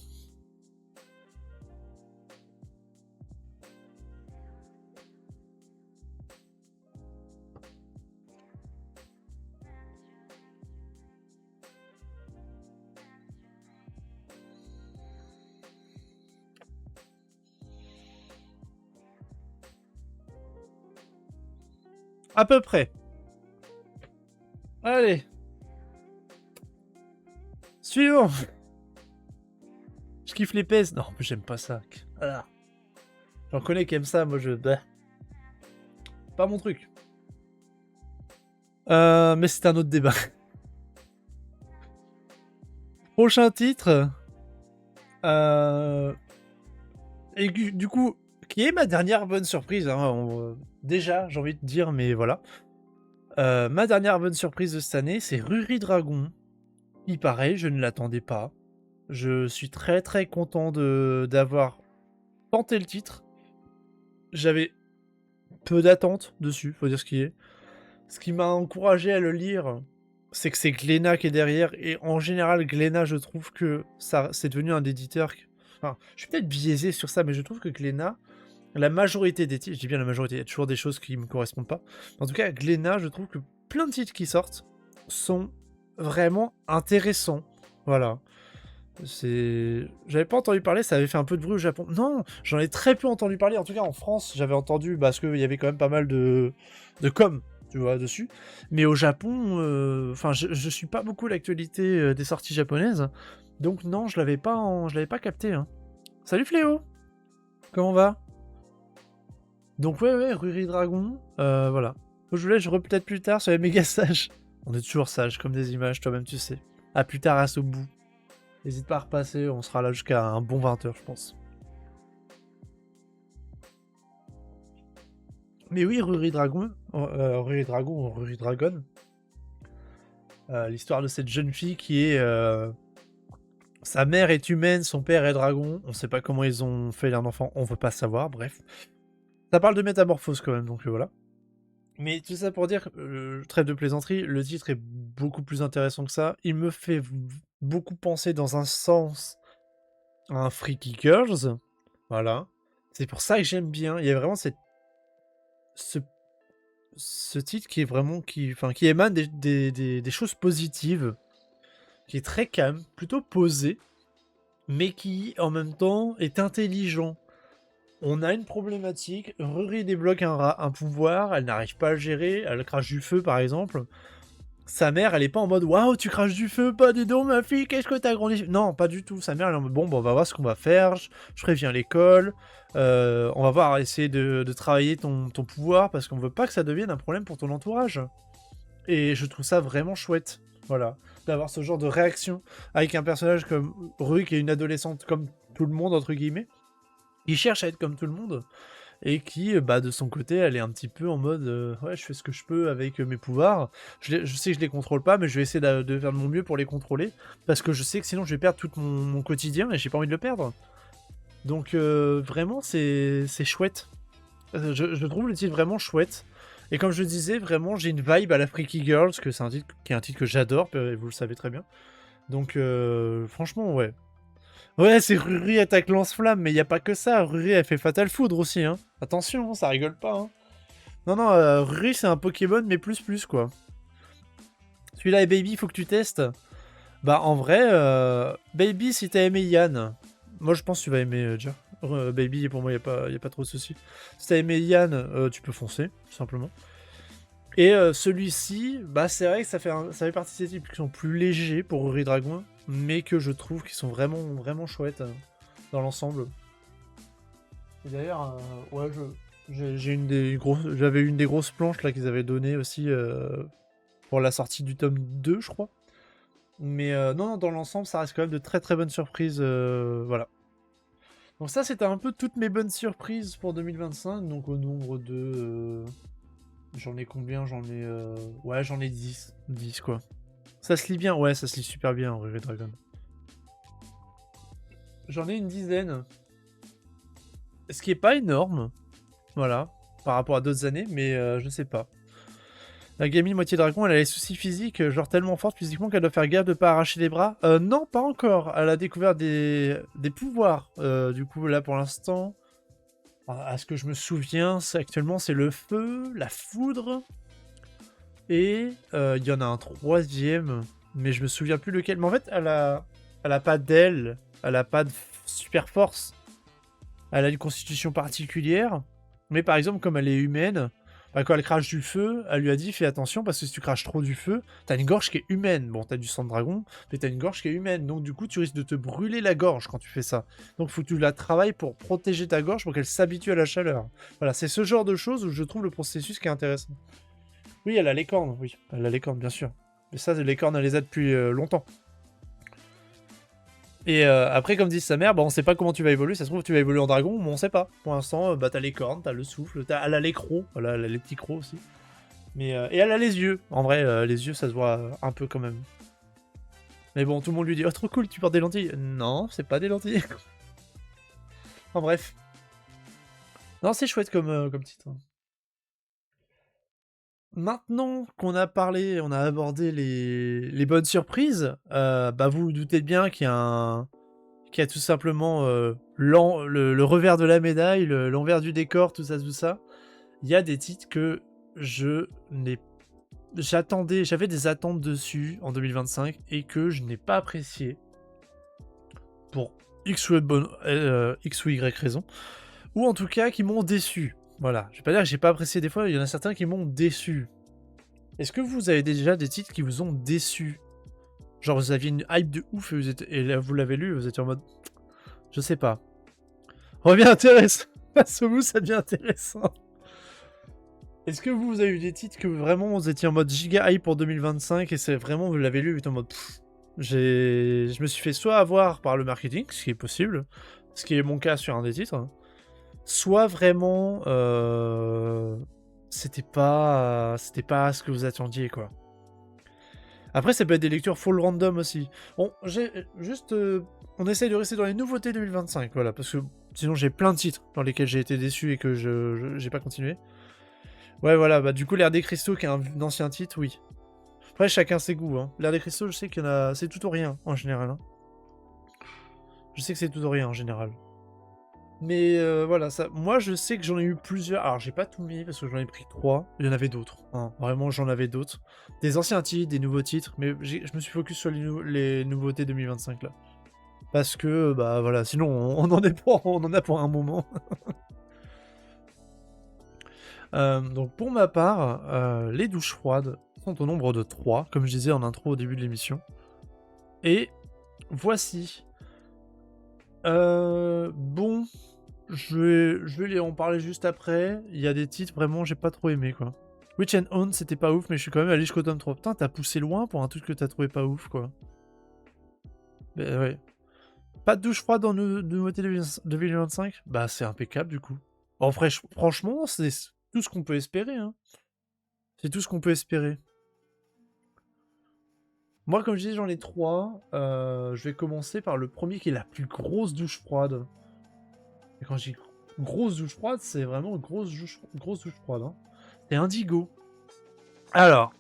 À peu près. Allez. Suivant. Je kiffe les pèses. Non, mais j'aime pas ça. Voilà. J'en connais qui aiment ça, moi je... Bah. Pas mon truc. Mais c'est un autre débat. Prochain titre. Et du coup, qui est ma dernière bonne surprise, hein, déjà, j'ai envie de dire, mais voilà. Ma dernière bonne surprise de cette année, c'est Ruri Dragon. Il paraît, je ne l'attendais pas. Je suis très très content d'avoir tenté le titre. J'avais peu d'attentes dessus, faut dire ce qui est. Ce qui m'a encouragé à le lire, c'est que c'est Glénat qui est derrière. Et en général, Glénat, je trouve que ça, c'est devenu un éditeur... Enfin, je suis peut-être biaisé sur ça, mais je trouve que Glénat, la majorité des titres, je dis bien la majorité, il y a toujours des choses qui me correspondent pas. En tout cas, Glénat, je trouve que plein de titres qui sortent sont vraiment intéressants. Voilà. J'avais pas entendu parler, ça avait fait un peu de bruit au Japon. Non, j'en ai très peu entendu parler. En tout cas, en France, j'avais entendu parce qu'il y avait quand même pas mal de com, tu vois, dessus. Mais au Japon, enfin, je suis pas beaucoup l'actualité des sorties japonaises. Donc non, je l'avais pas capté. Hein. Salut Fléau, comment va? Donc ouais, Ruri Dragon, voilà. Je voulais, je peut-être plus tard sur les méga sages. On est toujours sages comme des images, toi-même tu sais. À plus tard, à ce bout. N'hésite pas à repasser, on sera là jusqu'à un bon 20h, je pense. Mais oui, Ruri Dragon, Ruri Dragon. L'histoire de cette jeune fille qui est... sa mère est humaine, son père est dragon. On sait pas comment ils ont fait un enfant, on veut pas savoir, bref. Ça parle de métamorphose quand même, donc voilà. Mais tout ça pour dire, trêve de plaisanterie, le titre est beaucoup plus intéressant que ça. Il me fait beaucoup penser dans un sens à un Freaky Girls. Voilà. C'est pour ça que j'aime bien. Il y a vraiment ce titre qui est vraiment... qui émane des choses positives. Qui est très calme, plutôt posé. Mais qui, en même temps, est intelligent. On a une problématique, Ruri débloque un pouvoir, elle n'arrive pas à le gérer, elle crache du feu par exemple. Sa mère, elle est pas en mode waouh, tu craches du feu, pas dis donc ma fille, qu'est-ce que t'as grandi. Non, pas du tout. Sa mère, elle est en mode bon, on va voir ce qu'on va faire, je préviens l'école, on va voir, essayer de travailler ton pouvoir parce qu'on veut pas que ça devienne un problème pour ton entourage. Et je trouve ça vraiment chouette, voilà, d'avoir ce genre de réaction avec un personnage comme Ruri qui est une adolescente comme tout le monde, entre guillemets. Il cherche à être comme tout le monde, et qui, de son côté, elle est un petit peu en mode ouais, je fais ce que je peux avec mes pouvoirs. Je sais que je les contrôle pas, mais je vais essayer de faire de mon mieux pour les contrôler, parce que je sais que sinon je vais perdre tout mon quotidien, et j'ai pas envie de le perdre. Donc vraiment, c'est chouette. Je trouve le titre vraiment chouette. Et comme je disais, vraiment, j'ai une vibe à la Freaky Girls, que c'est un titre que j'adore, et vous le savez très bien. Donc franchement, ouais. Ouais, c'est Ruri attaque lance-flamme, mais il y a pas que ça. Ruri, elle fait Fatal Foudre aussi, hein. Attention, ça rigole pas, hein. Non, Ruri, c'est un Pokémon, mais plus, quoi. Celui-là est Baby, faut que tu testes. Bah, en vrai, Baby, si t'as aimé Yann, moi, je pense que tu vas aimer déjà. Baby, pour moi, y a pas trop de soucis. Si t'as aimé Yann, tu peux foncer, tout simplement. Et celui-ci, bah, c'est vrai que ça fait partie de ces types qui sont plus légers pour Ruri Dragon, mais que je trouve qu'ils sont vraiment chouettes dans l'ensemble. Et d'ailleurs, ouais, j'avais une des grosses planches là qu'ils avaient donné aussi pour la sortie du tome 2, je crois. Mais non, dans l'ensemble, ça reste quand même de très bonnes surprises, voilà. Donc ça, c'était un peu toutes mes bonnes surprises pour 2025, donc au nombre de... j'en ai combien? Ouais, j'en ai 10. 10, quoi. Ça se lit bien? Ouais, ça se lit super bien, Ruri Dragon. J'en ai une dizaine. Ce qui est pas énorme, voilà, par rapport à d'autres années, mais je sais pas. La gamine moitié dragon, elle a les soucis physiques, genre tellement forte physiquement qu'elle doit faire gaffe de pas arracher les bras. Non, pas encore. Elle a découvert des pouvoirs. Du coup, là, pour l'instant, à ce que je me souviens, actuellement, c'est le feu, la foudre, et il y en a un troisième, mais je me souviens plus lequel. Mais en fait, elle a pas d'aile, elle a pas de super force. Elle a une constitution particulière, mais par exemple, comme elle est humaine, Bah, quand elle crache du feu, elle lui a dit fais attention parce que si tu craches trop du feu, t'as une gorge qui est humaine. Bon, t'as du sang de dragon, mais t'as une gorge qui est humaine. Donc du coup, tu risques de te brûler la gorge quand tu fais ça. Donc faut que tu la travailles pour protéger ta gorge pour qu'elle s'habitue à la chaleur. Voilà, c'est ce genre de choses où je trouve le processus qui est intéressant. Oui, elle a les cornes, oui. Elle a les cornes, bien sûr. Mais ça, les cornes, elle les a depuis longtemps. Et après, comme dit sa mère, bah, on sait pas comment tu vas évoluer. Ça se trouve, tu vas évoluer en dragon, mais on sait pas. Pour l'instant, bah, t'as les cornes, t'as le souffle, elle a les crocs. Voilà, elle a les petits crocs aussi. Mais, et elle a les yeux. En vrai, les yeux, ça se voit un peu quand même. Mais bon, tout le monde lui dit oh, trop cool, tu portes des lentilles. Non, c'est pas des lentilles. En bref. Non, c'est chouette comme titre. Maintenant qu'on a parlé, on a abordé les bonnes surprises, bah vous vous doutez bien qu'il y a tout simplement le revers de la médaille, l'envers du décor, tout ça, tout ça. Il y a des titres que je n'ai j'avais des attentes dessus en 2025 et que je n'ai pas apprécié pour X ou Y raison, ou en tout cas qui m'ont déçu. Voilà, je vais pas dire que j'ai pas apprécié des fois, il y en a certains qui m'ont déçu. Est-ce que vous avez déjà des titres qui vous ont déçu? Genre vous aviez une hype de ouf et là, vous l'avez lu, vous étiez en mode... Je sais pas. Revient intéressant. Somu, ça devient intéressant. Est-ce que vous avez eu des titres que vraiment vous étiez en mode giga hype pour 2025 et c'est vraiment vous l'avez lu et vous êtes en mode je me suis fait soit avoir par le marketing, ce qui est possible, ce qui est mon cas sur un des titres, hein, soit vraiment c'était pas ce que vous attendiez quoi. Après ça peut être des lectures full random aussi. Bon, j'ai juste on essaye de rester dans les nouveautés 2025, voilà, parce que sinon j'ai plein de titres dans lesquels j'ai été déçu et que j'ai pas continué. Ouais, voilà, bah du coup, l'ère des cristaux, qui est un ancien titre, oui. Après, chacun ses goûts, hein. L'ère des cristaux, je sais qu'il y en a... C'est tout ou rien, en général, hein. Je sais que c'est tout ou rien, en général. Mais voilà, ça... moi, je sais que j'en ai eu plusieurs... Alors, j'ai pas tout mis, parce que j'en ai pris 3. Il y en avait d'autres, hein. Vraiment, j'en avais d'autres. Des anciens titres, des nouveaux titres, mais je me suis focus sur les nouveautés 2025, là. Parce que, bah voilà, sinon, on en a pour un moment. Donc pour ma part, les douches froides sont au nombre de 3, comme je disais en intro au début de l'émission. Et voici. Bon, je vais en parler juste après. Il y a des titres vraiment j'ai pas trop aimé quoi. Witch and Own c'était pas ouf, mais je suis quand même allé jusqu'au tome 3. Putain, t'as poussé loin pour un truc que t'as trouvé pas ouf quoi. Ben ouais. Pas de douche froide dans nouveauté 2025? Bah c'est impeccable du coup. En vrai, franchement, c'est tout ce qu'on peut espérer. Hein. C'est tout ce qu'on peut espérer. Moi, comme je disais, j'en ai 3. Je vais commencer par le premier qui est la plus grosse douche froide. Et quand je dis grosse douche froide, c'est vraiment grosse douche froide. Hein. C'est Indigo. Alors,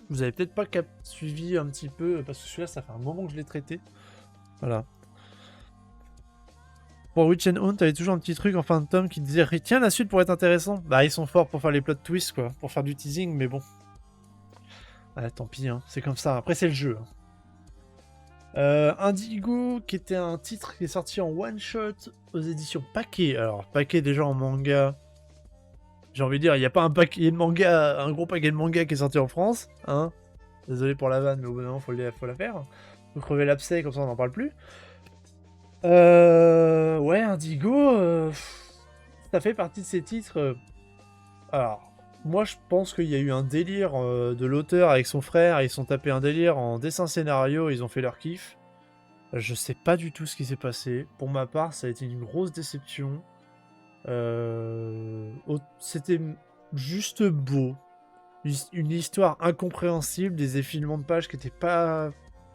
vous avez peut-être pas suivi un petit peu, parce que celui-là, ça fait un moment que je l'ai traité. Voilà. Pour Witch and Hunt, t'avais toujours un petit truc en fin de tome qui disait tiens, la suite pourrait être intéressant. Bah, ils sont forts pour faire les plot twists, quoi. Pour faire du teasing, mais bon. Ouais, tant pis, hein. C'est comme ça. Après, c'est le jeu. Hein. Indigo, qui était un titre qui est sorti en one-shot aux éditions Paquet. Alors, Paquet déjà en manga. J'ai envie de dire, il n'y a pas un paquet de manga, un gros paquet de manga qui est sorti en France. Hein. Désolé pour la vanne, mais au bout d'un moment, faut la faire. Faut crever l'abcès, comme ça on n'en parle plus. Ouais, Indigo, ça fait partie de ces titres. Alors, moi je pense qu'il y a eu un délire de l'auteur avec son frère, ils sont tapés un délire en dessin scénario, ils ont fait leur kiff. Je sais pas du tout ce qui s'est passé. Pour ma part, ça a été une grosse déception. C'était juste beau. Une histoire incompréhensible, des effilements de pages qui étaient pas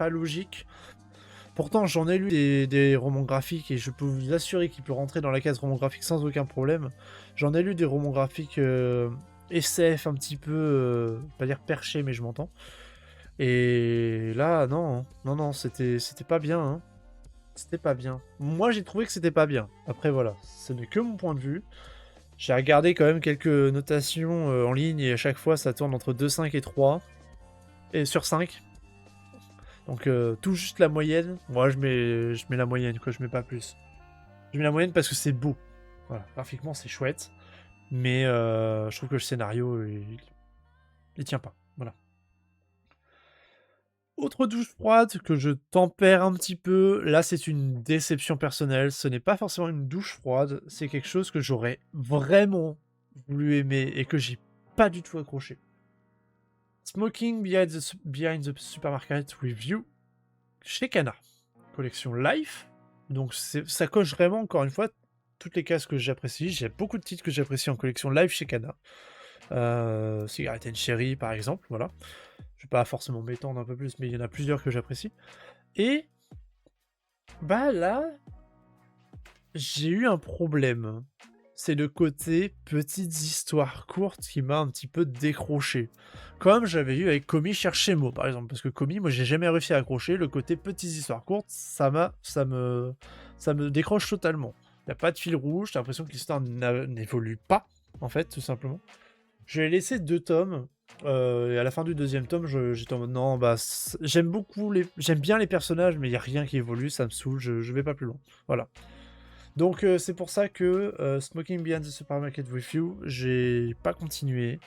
logiques. Pourtant, j'en ai lu des romans graphiques et je peux vous assurer qu'il peut rentrer dans la case roman graphique sans aucun problème. J'en ai lu des romans graphiques SF un petit peu, pas dire perché, mais je m'entends. Et là, non, c'était pas bien. Hein. C'était pas bien. Moi, j'ai trouvé que c'était pas bien. Après, voilà, ce n'est que mon point de vue. J'ai regardé quand même quelques notations en ligne et à chaque fois, ça tourne entre 2,5 et 3. Et sur 5. Donc, tout juste la moyenne. Moi, je mets la moyenne, quoi. Je mets pas plus. Je mets la moyenne parce que c'est beau. Voilà, graphiquement, c'est chouette. Mais je trouve que le scénario, il tient pas. Voilà. Autre douche froide que je tempère un petit peu, là c'est une déception personnelle, ce n'est pas forcément une douche froide, c'est quelque chose que j'aurais vraiment voulu aimer et que j'ai pas du tout accroché. Smoking Behind the Supermarket Review chez Kana. Collection Life. Donc ça coche vraiment, encore une fois, toutes les cases que j'apprécie. J'ai beaucoup de titres que j'apprécie en collection Live chez Kana. Cigarette and Cherry, par exemple, voilà. Je vais pas forcément m'étendre un peu plus, mais il y en a plusieurs que j'apprécie. Et bah là, j'ai eu un problème. C'est le côté petites histoires courtes qui m'a un petit peu décroché. Comme j'avais eu avec Komi cherche Mo, par exemple. Parce que Komi, moi, j'ai jamais réussi à accrocher. Le côté petites histoires courtes, ça me décroche totalement. Il n'y a pas de fil rouge, j'ai l'impression que l'histoire n'évolue pas, en fait, tout simplement. J'ai laissé 2 tomes. Et à la fin du 2e tome, j'étais en mode non, bah j'aime bien les personnages, mais il n'y a rien qui évolue, ça me saoule, je vais pas plus loin. Voilà. Donc c'est pour ça que Smoking Behind the Supermarket with You, j'ai pas continué.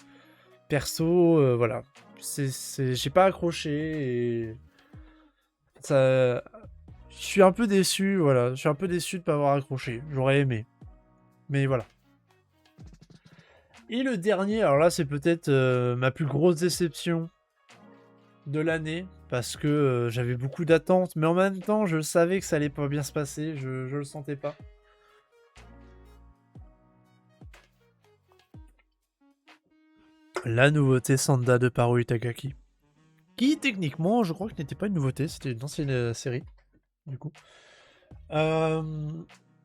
Perso, voilà. J'ai pas accroché et ça. Je suis un peu déçu, voilà. Je suis un peu déçu de pas avoir accroché. J'aurais aimé. Mais voilà. Et le dernier, alors là, c'est peut-être ma plus grosse déception de l'année, parce que j'avais beaucoup d'attentes, mais en même temps, je savais que ça allait pas bien se passer, je le sentais pas. La nouveauté Sanda de Paru Itagaki. Qui, techniquement, je crois que n'était pas une nouveauté, c'était une ancienne série, du coup.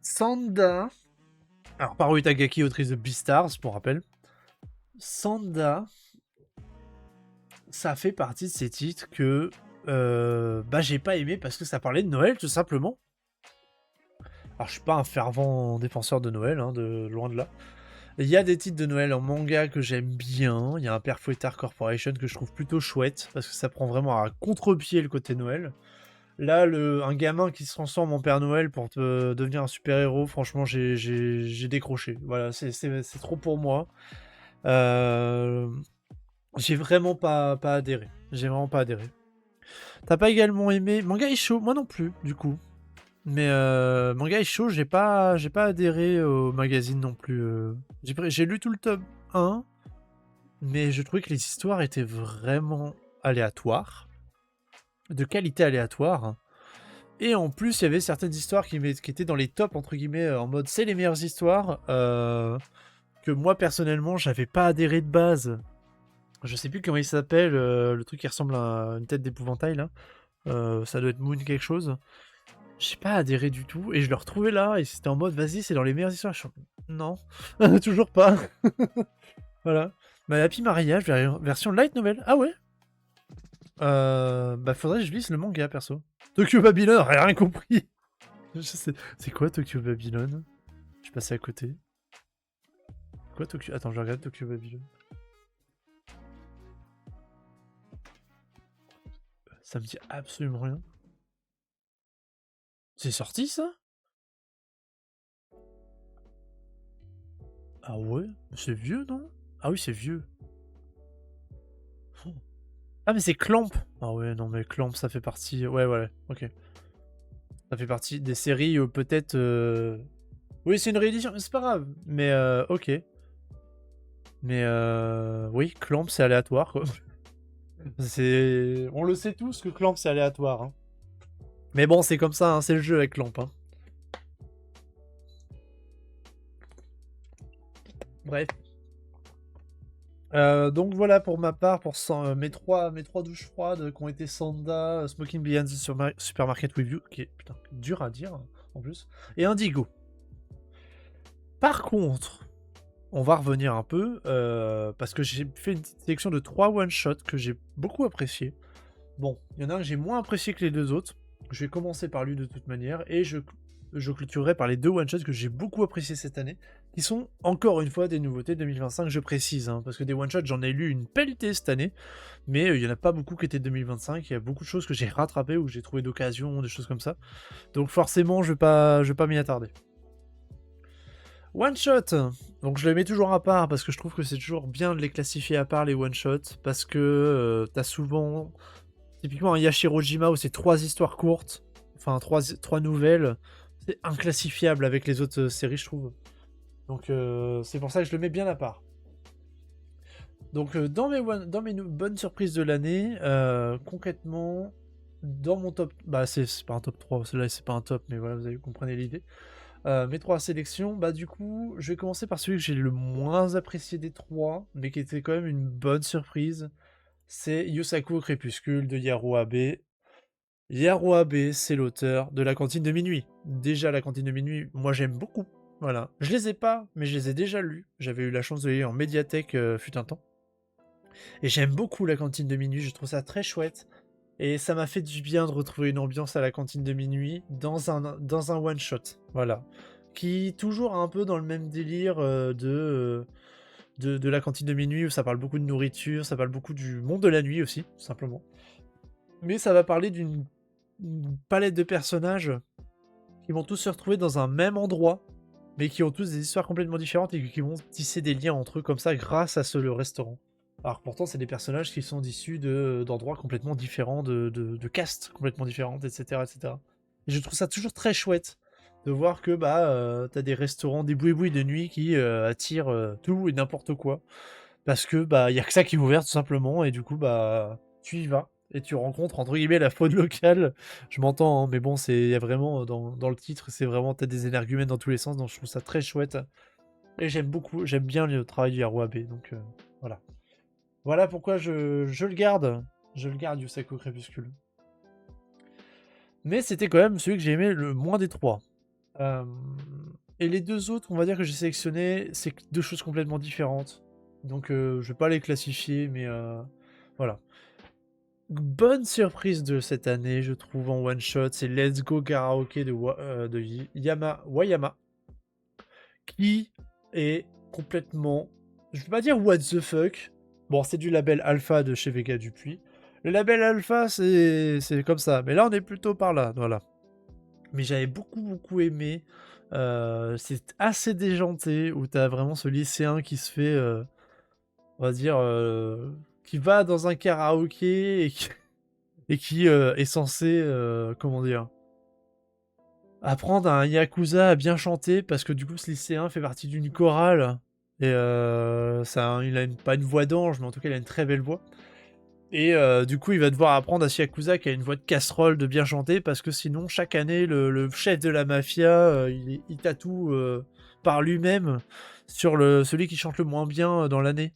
Sanda... Alors, Paru Itagaki, autrice de Beastars, pour rappel. Sanda... Ça fait partie de ces titres que bah j'ai pas aimé parce que ça parlait de Noël tout simplement. Alors je suis pas un fervent défenseur de Noël, hein, de loin de là. Il y a des titres de Noël en manga que j'aime bien. Il y a un Père Fouettard Corporation que je trouve plutôt chouette parce que ça prend vraiment à contre-pied le côté Noël. Là, un gamin qui se transforme en Père Noël pour devenir un super-héros, franchement, j'ai décroché. Voilà, c'est trop pour moi. J'ai vraiment pas adhéré. J'ai vraiment pas adhéré. T'as pas également aimé Manga Isho? Moi non plus, du coup. Mais Manga Isho, j'ai pas adhéré au magazine non plus. J'ai lu tout le tome 1, mais je trouvais que les histoires étaient vraiment aléatoires. De qualité aléatoire. Et en plus, il y avait certaines histoires qui étaient dans les tops, entre guillemets, en mode c'est les meilleures histoires, que moi, personnellement, j'avais pas adhéré de base. Je sais plus comment il s'appelle, le truc qui ressemble à une tête d'épouvantail, là. Ça doit être Moon quelque chose. J'ai pas adhéré du tout, et je le retrouvais là, et c'était en mode, vas-y, c'est dans les meilleures histoires. Non, toujours pas. Voilà. Bah, Happy Mariage, version light novel. Ah ouais. Bah, faudrait que je lise le manga, perso. Tokyo Babylon, rien compris. C'est quoi Tokyo Babylon? Je suis passé à côté. Quoi Tokyo... Attends, je regarde Tokyo Babylon. Ça me dit absolument rien. C'est sorti, ça? Ah ouais? C'est vieux, non? Ah oui, c'est vieux. Oh. Ah, mais c'est Clamp! Ah ouais, non, mais Clamp, ça fait partie... Ouais, ok. Ça fait partie des séries peut-être... Oui, c'est une réédition, mais c'est pas grave. Mais ok. Mais oui, Clamp, c'est aléatoire, quoi. On le sait tous que Clamp, c'est aléatoire. Hein. Mais bon, c'est comme ça, hein, c'est le jeu avec Clamp. Hein. Bref. Donc voilà pour ma part, pour mes trois douches froides qui ont été Sanda, Smoking Behind the Supermarket Review, qui est putain, dur à dire en plus, et Indigo. Par contre, on va revenir un peu, parce que j'ai fait une petite sélection de 3 one-shots que j'ai beaucoup appréciés. Bon, il y en a un que j'ai moins apprécié que les 2 autres. Je vais commencer par lui de toute manière, et je clôturerai par les 2 one-shots que j'ai beaucoup appréciés cette année, qui sont encore une fois des nouveautés 2025, je précise, hein, parce que des one-shots, j'en ai lu une pelletée cette année, mais il n'y en a pas beaucoup qui étaient 2025, il y a beaucoup de choses que j'ai rattrapées, ou que j'ai trouvé d'occasion, des choses comme ça, donc forcément, je vais pas m'y attarder. One shot. Donc je les mets toujours à part parce que je trouve que c'est toujours bien de les classifier à part les one shots parce que t'as souvent typiquement un Yashirojima où c'est 3 histoires courtes, enfin 3 nouvelles, c'est inclassifiable avec les autres séries je trouve. Donc c'est pour ça que je le mets bien à part. Donc dans mes bonnes surprises de l'année, concrètement, dans mon top, bah c'est pas un top 3, celui-là c'est pas un top, mais voilà, vous comprenez l'idée. Mes 3 sélections, bah du coup, je vais commencer par celui que j'ai le moins apprécié des 3, mais qui était quand même une bonne surprise. C'est Yusaku Crépuscule de Yaro Abe. Yaro Abe, c'est l'auteur de La Cantine de Minuit. Déjà, La Cantine de Minuit, moi j'aime beaucoup. Voilà. Je les ai pas, mais je les ai déjà lus. J'avais eu la chance de les lire en médiathèque fut un temps. Et j'aime beaucoup La Cantine de Minuit, je trouve ça très chouette. Et ça m'a fait du bien de retrouver une ambiance à La Cantine de Minuit dans un one-shot. Voilà. Qui toujours un peu dans le même délire de La Cantine de Minuit, où ça parle beaucoup de nourriture, ça parle beaucoup du monde de la nuit aussi, tout simplement. Mais ça va parler d'une palette de personnages qui vont tous se retrouver dans un même endroit, mais qui ont tous des histoires complètement différentes et qui vont tisser des liens entre eux comme ça grâce à le restaurant. Alors pourtant, c'est des personnages qui sont issus d'endroits complètement différents, de castes complètement différentes, etc., etc. Et je trouve ça toujours très chouette de voir que t'as des restaurants, des boui-boui de nuit qui attirent tout et n'importe quoi. Parce que y a que ça qui est ouvert tout simplement, et du coup tu y vas. Et tu rencontres entre guillemets la faune locale. Je m'entends, hein, mais bon, il y a vraiment dans le titre, c'est vraiment t'as des énergumènes dans tous les sens, donc je trouve ça très chouette. Et j'aime bien le travail du Haro Abe, donc voilà. Voilà pourquoi je le garde. Je le garde, Yusaku Crépuscule. Mais c'était quand même celui que j'ai aimé le moins des 3. Et les 2 autres, on va dire que j'ai sélectionné, c'est 2 choses complètement différentes. Donc je vais pas les classifier, mais voilà. Bonne surprise de cette année, je trouve, en one shot, c'est Let's Go Karaoke de Wayama, qui est complètement, je vais pas dire what the fuck. Bon, c'est du label Alpha de chez Vega Dupuis. Le label Alpha, c'est comme ça, mais là on est plutôt par là, voilà. Mais j'avais beaucoup aimé. C'est assez déjanté, où t'as vraiment ce lycéen qui se fait, on va dire, qui va dans un karaoké et qui est censé, comment dire, apprendre à un yakuza à bien chanter, parce que du coup ce lycéen fait partie d'une chorale, et il a pas une voix d'ange, mais en tout cas il a une très belle voix. Et du coup, il va devoir apprendre à ce Yakuza qui a une voix de casserole de bien chanter, parce que sinon, chaque année, le chef de la mafia, il tatoue par lui-même sur celui qui chante le moins bien dans l'année,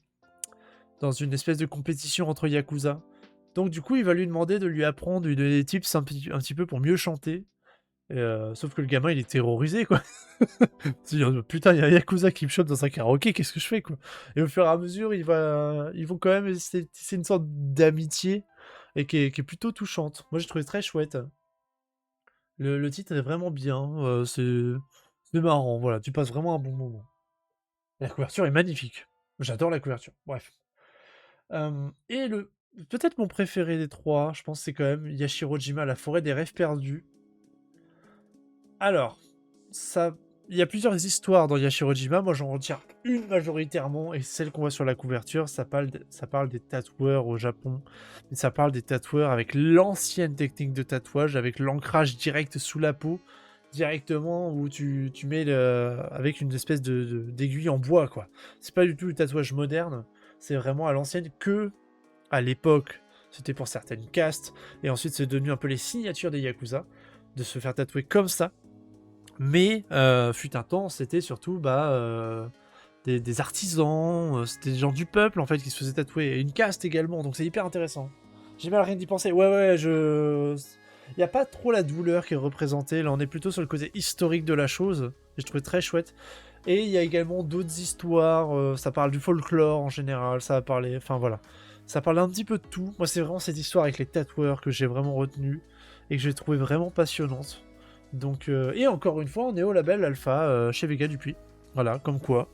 dans une espèce de compétition entre Yakuza. Donc du coup, il va lui demander de lui apprendre, de lui donner des tips un petit peu pour mieux chanter. Et, sauf que le gamin, il est terrorisé, quoi. Putain, il y a un Yakuza qui me chope dans un karaoké, qu'est-ce que je fais, quoi? Et au fur et à mesure, ils vont quand même c'est une sorte d'amitié et qui est plutôt touchante. Moi, j'ai trouvé très chouette. Le titre est vraiment bien, c'est marrant, voilà, tu passes vraiment un bon moment. La couverture est magnifique. J'adore la couverture. Bref. Et peut-être mon préféré des 3, je pense, c'est quand même Yashirojima, La forêt des rêves perdus. Alors, il y a plusieurs histoires dans Yashirojima. Moi, j'en retiens une majoritairement, et celle qu'on voit sur la couverture, ça parle des tatoueurs au Japon. Mais ça parle des tatoueurs avec l'ancienne technique de tatouage, avec l'ancrage direct sous la peau, directement, où tu mets avec une espèce d'aiguille en bois, quoi. C'est pas du tout le tatouage moderne, c'est vraiment à l'ancienne, que à l'époque, c'était pour certaines castes, et ensuite c'est devenu un peu les signatures des Yakuza, de se faire tatouer comme ça. Mais fut un temps, c'était surtout des artisans, c'était des gens du peuple en fait qui se faisaient tatouer, et une caste également, donc c'est hyper intéressant. J'ai mal rien d'y penser. Ouais, il n'y a pas trop la douleur qui est représentée, là on est plutôt sur le côté historique de la chose, et je trouvais très chouette. Et il y a également d'autres histoires, ça parle du folklore en général, ça va parler, enfin voilà. Ça parle un petit peu de tout. Moi c'est vraiment cette histoire avec les tatoueurs que j'ai vraiment retenu et que j'ai trouvé vraiment passionnante. Donc, et encore une fois, on est au label Alpha chez Vega Dupuis. Voilà, comme quoi.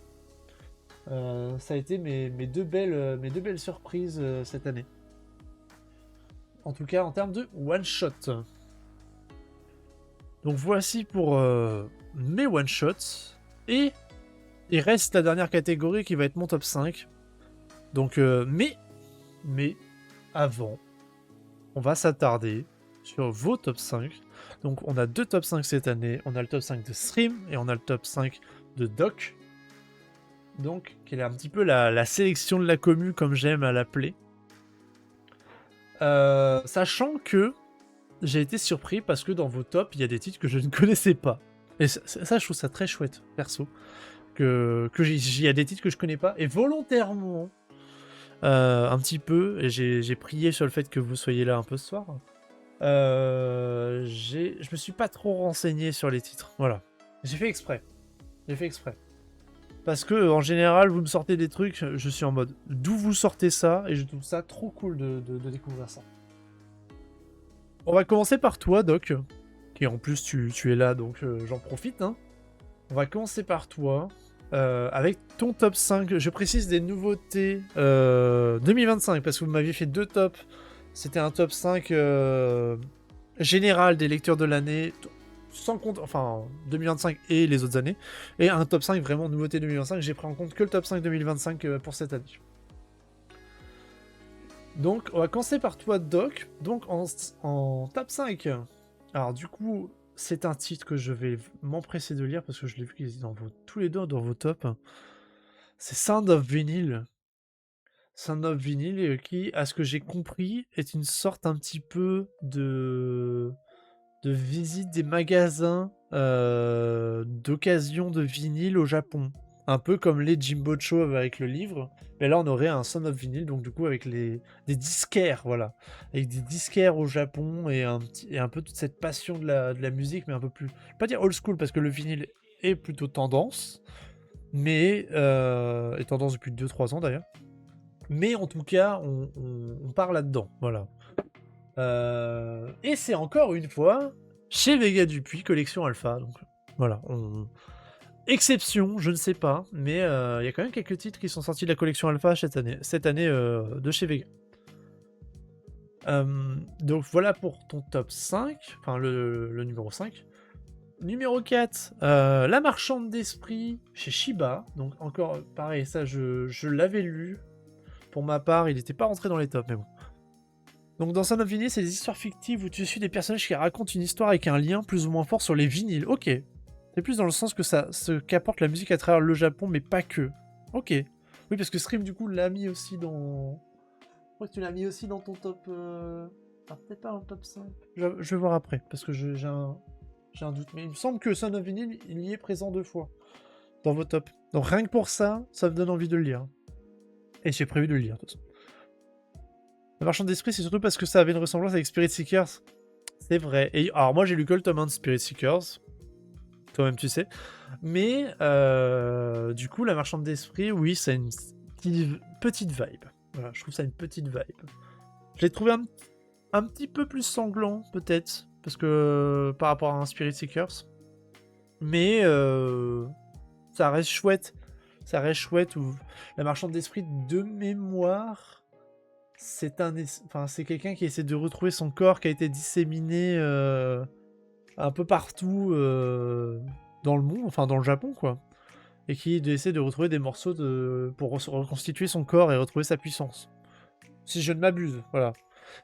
Ça a été mes deux belles surprises cette année. En tout cas, en termes de one-shot. Donc voici pour mes one-shots. Et Il reste la dernière catégorie qui va être mon top 5. Donc, mais avant, on va s'attarder sur vos top 5. Donc, on a 2 top 5 cette année. On a le top 5 de Stream et on a le top 5 de Doc. Donc, qui est un petit peu la sélection de la commu, comme j'aime à l'appeler. Sachant que j'ai été surpris parce que dans vos tops, il y a des titres que je ne connaissais pas. Et ça je trouve ça très chouette, perso. Que il y a des titres que je connais pas. Et volontairement, un petit peu, et j'ai prié sur le fait que vous soyez là un peu ce soir. Je me suis pas trop renseigné sur les titres. Voilà. J'ai fait exprès. J'ai fait exprès. Parce que en général, vous me sortez des trucs, je suis en mode d'où vous sortez ça, et je trouve ça trop cool de découvrir ça. On va commencer par toi, Doc, qui en plus tu es là, donc j'en profite. Hein. On va commencer par toi, avec ton top 5. Je précise des nouveautés 2025, parce que vous m'aviez fait 2 tops. C'était un top 5 général des lectures de l'année, sans compte, enfin 2025 et les autres années, et un top 5 vraiment nouveauté 2025. J'ai pris en compte que le top 5 2025 pour cette année. Donc, on va commencer par toi, Doc. Donc, en top 5. Alors, du coup, c'est un titre que je vais m'empresser de lire parce que je l'ai vu qu'ils étaient tous les deux dans vos tops. C'est Sound of Vinyl. Sound of Vinyl, qui, à ce que j'ai compris, est une sorte un petit peu de visite des magasins d'occasion de vinyle au Japon. Un peu comme les Jimbocho avec le livre. Mais là, on aurait un Sound of Vinyl, donc du coup, avec des disquaires, voilà. Avec des disquaires au Japon et un peu toute cette passion de la musique, mais un peu plus. Je vais pas dire old school, parce que le vinyle est plutôt tendance. Mais. Est tendance depuis 2-3 ans d'ailleurs. Mais en tout cas, on part là-dedans, voilà. Et c'est encore une fois chez Vega Dupuis, collection Alpha. Donc voilà, exception, je ne sais pas, mais il y a quand même quelques titres qui sont sortis de la collection Alpha cette année de chez Vega. Donc voilà pour ton top 5, enfin le numéro 5. Numéro 4, La Marchande d'Esprit chez Shiba. Donc encore pareil, ça je l'avais lu. Pour ma part, il n'était pas rentré dans les tops, mais bon. Donc dans Sound of Vinyl, c'est des histoires fictives où tu suis des personnages qui racontent une histoire avec un lien plus ou moins fort sur les vinyles. Ok. C'est plus dans le sens que ce qu'apporte la musique à travers le Japon, mais pas que. Ok. Oui, parce que Stream, du coup, l'a mis aussi dans... Ouais, tu l'as mis aussi dans ton top... Ah, peut-être pas dans le top 5. Je vais voir après, parce que j'ai un doute. Mais il me semble que Sound of Vinyl, il y est présent 2 fois dans vos tops. Donc rien que pour ça, ça me donne envie de le lire. Et j'ai prévu de le lire, de toute façon. Le Marchand d'Esprit, c'est surtout parce que ça avait une ressemblance avec Spirit Seekers. C'est vrai. Et alors moi j'ai lu que le tome 1 de Spirit Seekers. Toi-même tu sais. Mais du coup la Marchande d'Esprit, oui, c'est une petite vibe. Voilà, je trouve ça une petite vibe. Je l'ai trouvé un petit peu plus sanglant peut-être. Parce que par rapport à un Spirit Seekers. Mais ça reste chouette. Ça reste chouette. Où la Marchande d'Esprit de mémoire... c'est quelqu'un qui essaie de retrouver son corps qui a été disséminé un peu partout dans le monde, enfin dans le Japon quoi, et qui essaie de retrouver des morceaux pour reconstituer son corps et retrouver sa puissance. Si je ne m'abuse, voilà.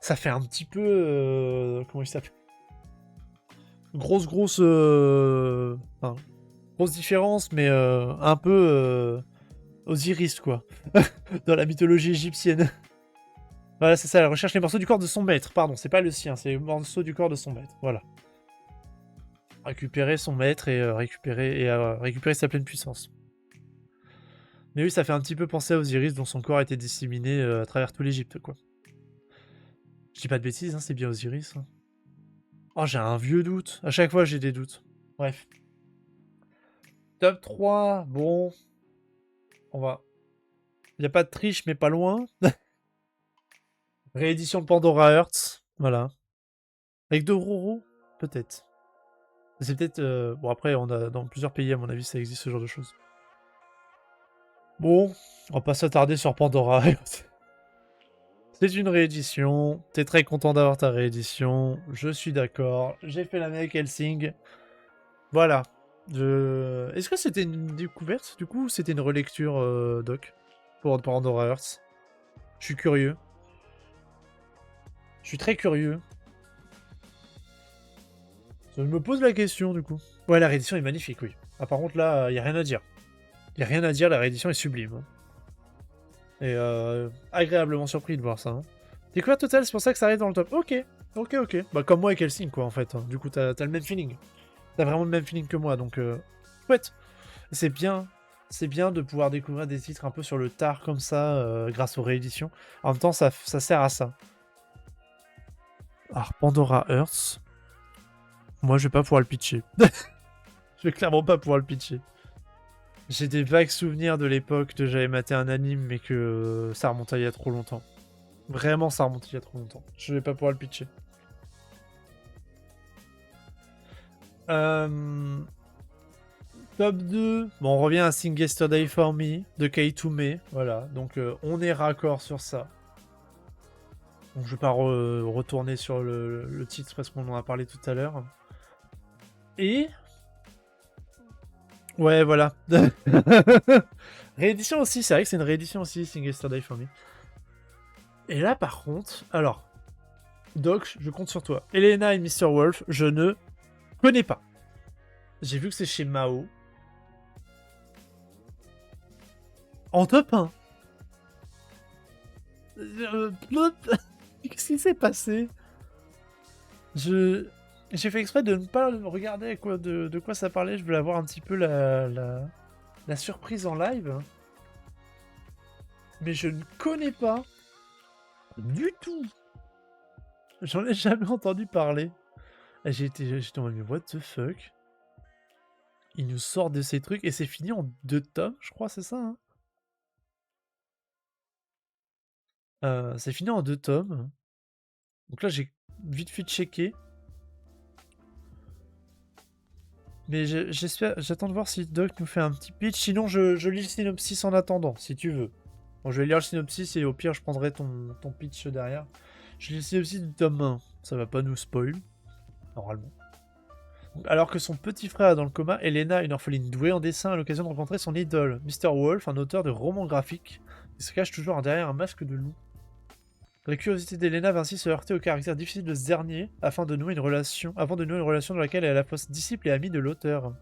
Ça fait un petit peu comment il s'appelle, grosse grosse différence, mais un peu Osiris quoi, dans la mythologie égyptienne. Voilà, c'est ça, elle recherche les morceaux du corps de son maître. Pardon, c'est pas le sien, c'est les morceaux du corps de son maître. Voilà. Récupérer son maître et récupérer sa pleine puissance. Mais oui, ça fait un petit peu penser à Osiris, dont son corps a été disséminé à travers tout l'Égypte, quoi. Je dis pas de bêtises, hein, c'est bien Osiris. Hein. Oh, j'ai un vieux doute. À chaque fois, j'ai des doutes. Bref. Top 3, bon. On va... Il a pas de triche, mais pas loin. Réédition de Pandora Hearts. Voilà. Avec Dororo, peut-être. C'est peut-être... Bon, après, on a dans plusieurs pays, à mon avis, ça existe ce genre de choses. Bon, on va pas s'attarder sur Pandora. C'est une réédition. T'es très content d'avoir ta réédition. Je suis d'accord. J'ai fait la mec Helsing. Voilà. Est-ce que c'était une découverte, du coup, ou c'était une relecture, Doc, pour Pandora Hearts? Je suis curieux. Je suis très curieux. Je me pose la question, du coup. Ouais, la réédition est magnifique, oui. Ah, par contre, là, il y a rien à dire. Il y a rien à dire, la réédition est sublime. Hein. Et agréablement surpris de voir ça. Hein. Découverte totale, c'est pour ça que ça arrive dans le top. Ok, ok. Bah, comme moi et Kelsing, quoi, en fait. Hein. Du coup, t'as le même feeling. T'as vraiment le même feeling que moi, donc... chouette. C'est bien. C'est bien de pouvoir découvrir des titres un peu sur le tard, comme ça, grâce aux rééditions. En même temps, ça sert à ça. Alors, Pandora Hearts... Moi, je vais pas pouvoir le pitcher. Je vais clairement pas pouvoir le pitcher. J'ai des vagues souvenirs de l'époque de j'avais maté un anime, mais que ça remontait il y a trop longtemps. Vraiment, ça remonte il y a trop longtemps. Je vais pas pouvoir le pitcher. Top 2. Bon, on revient à Sing Yesterday for Me de Kaitume. Voilà, donc on est raccord sur ça. Donc je vais pas retourner sur le titre parce qu'on en a parlé tout à l'heure. Et... Ouais, voilà. Réédition aussi, c'est vrai que c'est une réédition aussi, Sing Yesterday for Me. Et là, par contre, alors... Doc, je compte sur toi. Elena et Mr. Wolf, je ne connais pas. J'ai vu que c'est chez Mao. En top 1. Qu'est-ce qui s'est passé? J'ai fait exprès de ne pas regarder de quoi ça parlait. Je voulais avoir un petit peu la surprise en live. Mais je ne connais pas du tout. J'en ai jamais entendu parler. J'étais en mode, mais what the fuck? Il nous sort de ces trucs et c'est fini en 2 tomes, je crois, c'est ça, hein? C'est fini en 2 tomes. Donc là, j'ai vite fait checker. Mais j'attends de voir si Doc nous fait un petit pitch. Sinon, je lis le synopsis en attendant, si tu veux. Bon, je vais lire le synopsis et au pire, je prendrai ton pitch derrière. Je lis le synopsis du tome 1. Ça va pas nous spoil, normalement. Alors que son petit frère est dans le coma, Elena, une orpheline douée en dessin, a l'occasion de rencontrer son idole, Mr. Wolf, un auteur de romans graphiques, qui se cache toujours derrière un masque de loup. La curiosité d'Elena va ainsi se heurter au caractère difficile de ce dernier, avant de nouer une relation dans laquelle elle est à la fois disciple et amie de l'auteur.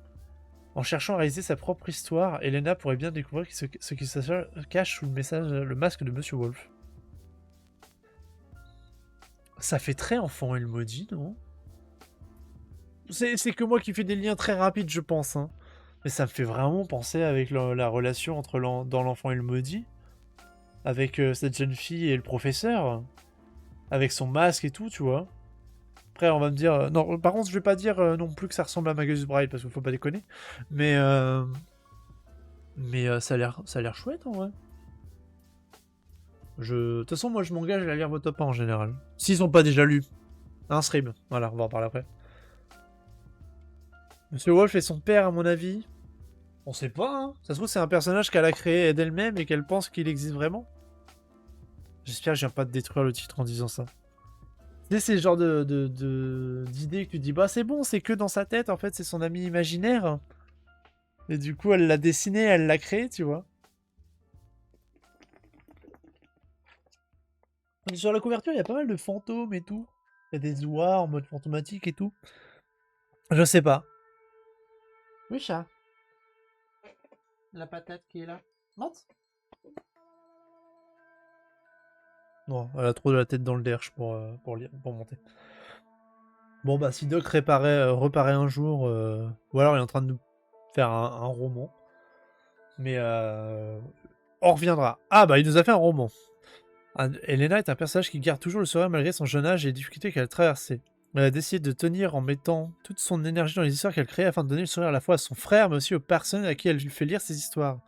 En cherchant à réaliser sa propre histoire, Elena pourrait bien découvrir ce qui se cache sous le masque de Monsieur Wolf. Ça fait très enfant et le maudit, non? C'est que moi qui fais des liens très rapides, je pense. Hein. Mais ça me fait vraiment penser avec la relation entre dans l'enfant et le maudit. Avec cette jeune fille et le professeur. Avec son masque et tout, tu vois. Après, on va me dire... non, par contre, je vais pas dire non plus que ça ressemble à Magus Bride, parce qu'il faut pas déconner. Mais ça a l'air chouette, en vrai. De toute façon, moi, je m'engage à lire vos top 1 en général. S'ils sont pas déjà lus. Un stream. Voilà, on va en parler après. Monsieur Wolf et son père, à mon avis. On sait pas, hein. Ça se trouve, c'est un personnage qu'elle a créé d'elle-même et qu'elle pense qu'il existe vraiment. J'espère que je viens pas de détruire le titre en disant ça. Tu sais, c'est le genre d'idée que tu dis, bah c'est bon, c'est que dans sa tête, en fait, c'est son ami imaginaire. Et du coup, elle l'a dessiné, elle l'a créé, tu vois. Mais sur la couverture, il y a pas mal de fantômes et tout. Il y a des oies en mode fantomatique et tout. Je sais pas. Oui, chat. La patate qui est là. Monte. Non, elle a trop de la tête dans le derche pour monter. Bon, bah, si Doc reparaît un jour, ou alors il est en train de nous faire un roman. Mais on reviendra. Ah, bah, il nous a fait un roman. Elena est un personnage qui garde toujours le sourire malgré son jeune âge et les difficultés qu'elle a traversées. Elle a décidé de tenir en mettant toute son énergie dans les histoires qu'elle crée afin de donner le sourire à la fois à son frère mais aussi aux personnes à qui elle lui fait lire ses histoires.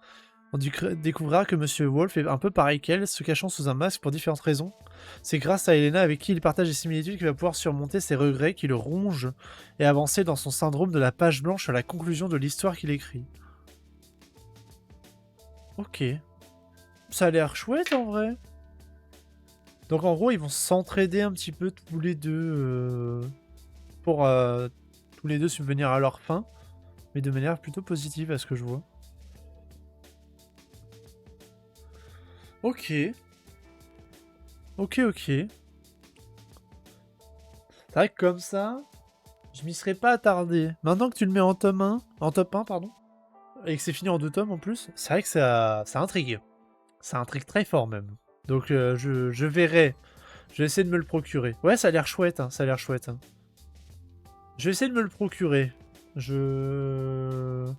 On découvrira que Monsieur Wolf est un peu pareil qu'elle, se cachant sous un masque pour différentes raisons. C'est grâce à Elena avec qui il partage des similitudes qu'il va pouvoir surmonter ses regrets qui le rongent et avancer dans son syndrome de la page blanche à la conclusion de l'histoire qu'il écrit. Ok. Ça a l'air chouette en vrai. Donc en gros, ils vont s'entraider un petit peu tous les deux pour tous les deux subvenir à leur fin. mais de manière plutôt positive à ce que je vois. Ok. Ok, ok. C'est vrai que comme ça, je m'y serais pas attardé. Maintenant que tu le mets en tome 1, en top 1, pardon, et que c'est fini en 2 tomes en plus, c'est vrai que ça intrigue. Ça intrigue très fort même. Donc je verrai. Je vais essayer de me le procurer. Ouais, ça a l'air chouette, hein, ça a l'air chouette. Hein. Je vais essayer de me le procurer. Si je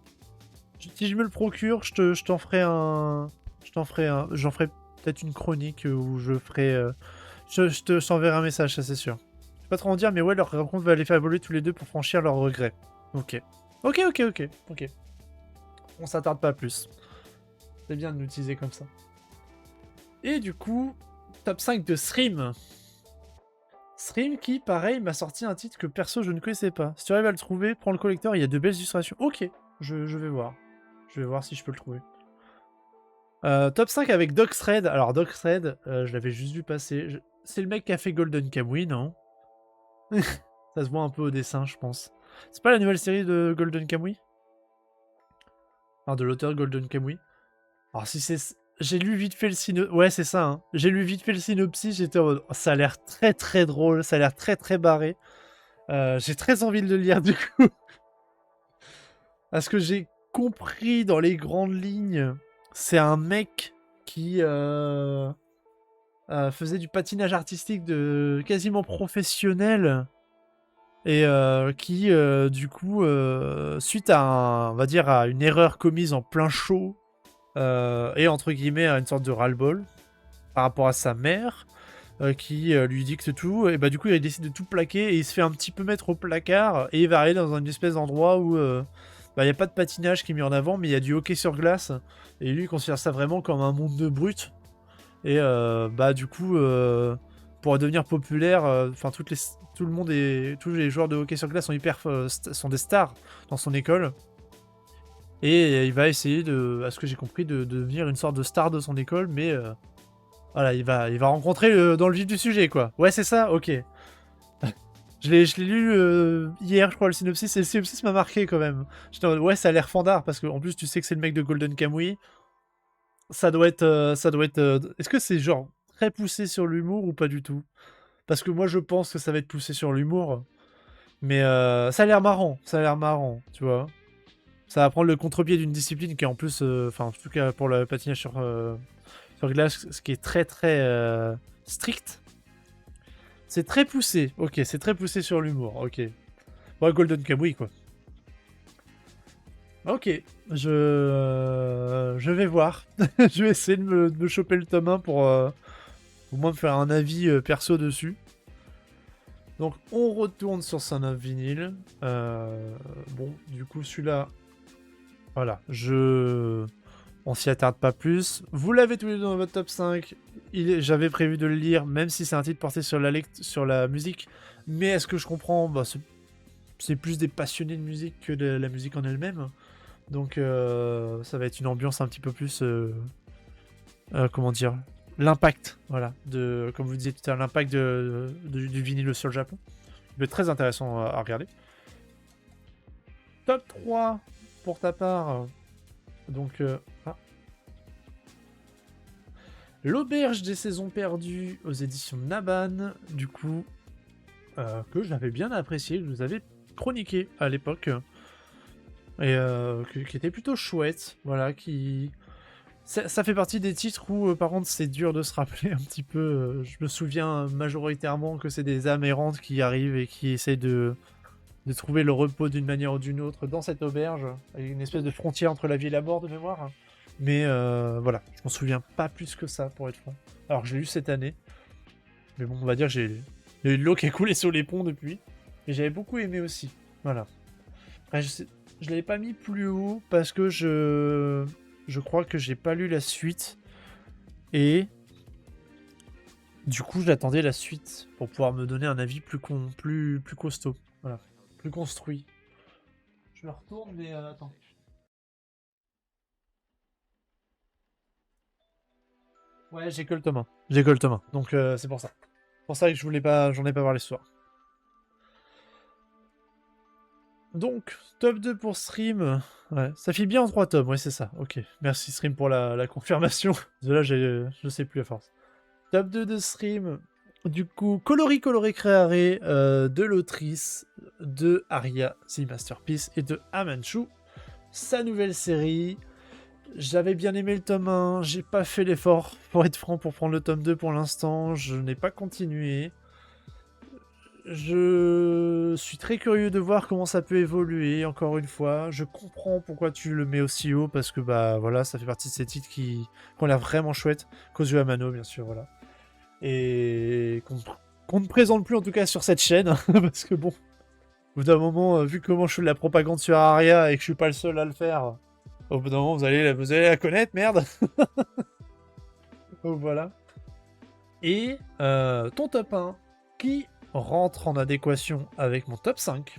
me le procure, je t'en ferai un... J'en ferai peut-être une chronique où je ferai... je t'enverrai un message, ça c'est sûr. Je vais pas trop en dire, mais ouais, leur rencontre va les faire évoluer tous les deux pour franchir leurs regrets. Ok. Ok, ok, ok. Ok. On s'attarde pas plus. C'est bien de l'utiliser comme ça. Et du coup, top 5 de Stream. Stream qui, pareil, m'a sorti un titre que perso je ne connaissais pas. Si tu arrives à le trouver, prends le collector, il y a de belles illustrations. Ok, je vais voir. Je vais voir si je peux le trouver. Top 5 avec Doxred. Alors Doxred, je l'avais juste vu passer. C'est le mec qui a fait Golden Kamuy, non? Ça se voit un peu au dessin, je pense. C'est pas la nouvelle série de Golden Kamuy? Enfin, de l'auteur Golden Kamuy. Alors si c'est... J'ai lu vite fait le synopsis. Ouais, c'est ça. Hein. J'ai lu vite fait le synopsis. J'étais en mode... Oh, ça a l'air très très drôle. Ça a l'air très très barré. J'ai très envie de le lire du coup. À ce que j'ai compris dans les grandes lignes, c'est un mec qui faisait du patinage artistique de quasiment professionnel et qui du coup suite à on va dire à une erreur commise en plein show et entre guillemets à une sorte de ras-le-bol par rapport à sa mère qui lui dicte tout et bah du coup il décide de tout plaquer et il se fait un petit peu mettre au placard et il va aller dans une espèce d'endroit où bah, il n'y a pas de patinage qui est mis en avant mais il y a du hockey sur glace et lui il considère ça vraiment comme un monde de brutes. Et bah du coup, pour devenir populaire, enfin tout le monde et tous les joueurs de hockey sur glace sont sont des stars dans son école. Et il va essayer de, à ce que j'ai compris, de devenir une sorte de star de son école, mais voilà, il va rencontrer dans le vif du sujet, quoi. Ouais, c'est ça, ok. Je l'ai lu hier, je crois, le synopsis, et le synopsis m'a marqué quand même. J'étais en mode, ouais, ça a l'air fandard, parce qu'en plus, tu sais que c'est le mec de Golden Kamuy. Ça doit être. Est-ce que c'est genre très poussé sur l'humour ou pas du tout? Parce que moi je pense que ça va être poussé sur l'humour. Mais ça a l'air marrant. Ça a l'air marrant, tu vois. Ça va prendre le contre-pied d'une discipline qui est en plus. Enfin, en tout cas pour le patinage sur glace, ce qui est très très strict. C'est très poussé. Ok, c'est très poussé sur l'humour. Ok. Bon, Golden Kamuy quoi. Ok, je vais voir. Je vais essayer de me choper le tome 1 pour au moins me faire un avis perso dessus. Donc on retourne sur Son of Vinyl. Bon, du coup celui-là, voilà, on s'y attarde pas plus. Vous l'avez tous les deux dans votre top 5. J'avais prévu de le lire, même si c'est un titre porté sur sur la musique. Mais est-ce que je comprends bah, c'est plus des passionnés de musique que de la musique en elle-même. Donc ça va être une ambiance un petit peu plus... comment dire, l'impact, voilà, comme vous disiez tout à l'heure, l'impact du vinyle sur le Japon. Ça va être très intéressant à regarder. Top 3 pour ta part. Donc, L'Auberge des Saisons Perdues aux éditions Naban, du coup, que j'avais bien apprécié, que je vous avais chroniqué à l'époque, et qui était plutôt chouette, voilà, qui... Ça fait partie des titres où, par contre, c'est dur de se rappeler un petit peu. Je me souviens majoritairement que c'est des âmes errantes qui arrivent et qui essayent de trouver le repos d'une manière ou d'une autre dans cette auberge, avec une espèce de frontière entre la vie et la mort de mémoire. Mais voilà, je m'en souviens pas plus que ça, pour être franc. Alors que je l'ai lu cette année. Mais bon, on va dire il y a eu de l'eau qui a coulé sur les ponts depuis. Et j'avais beaucoup aimé aussi. Voilà. Après, je l'avais pas mis plus haut parce que je crois que j'ai pas lu la suite. Et du coup, j'attendais la suite pour pouvoir me donner un avis plus costaud. Voilà. Plus construit. Je me retourne, mais attends. Ouais, j'ai que le tome 1. J'ai que le tome 1. Donc c'est pour ça. C'est pour ça que j'en ai pas parlé ce soir. Donc, top 2 pour Stream. Ouais, ça fait bien en 3 tomes, ouais, c'est ça. Ok, merci Stream pour la confirmation. De là, je sais plus à force. Top 2 de Stream. Du coup, Colori Coloré Creare de l'autrice de Aria, The Masterpiece, et de Amanchu, sa nouvelle série. J'avais bien aimé le tome 1, j'ai pas fait l'effort, pour être franc, pour prendre le tome 2 pour l'instant, je n'ai pas continué. Je suis très curieux de voir comment ça peut évoluer, encore une fois. Je comprends pourquoi tu le mets aussi haut, parce que bah voilà, ça fait partie de ces titres qui ont l'air vraiment chouettes. Kozu Amano, bien sûr, voilà. Et qu'on ne présente plus en tout cas sur cette chaîne, parce que bon, au bout d'un moment, vu comment je fais de la propagande sur Aria et que je suis pas le seul à le faire, au bout d'un moment, vous allez la connaître, merde. Donc voilà. Et ton top 1, qui rentre en adéquation avec mon top 5,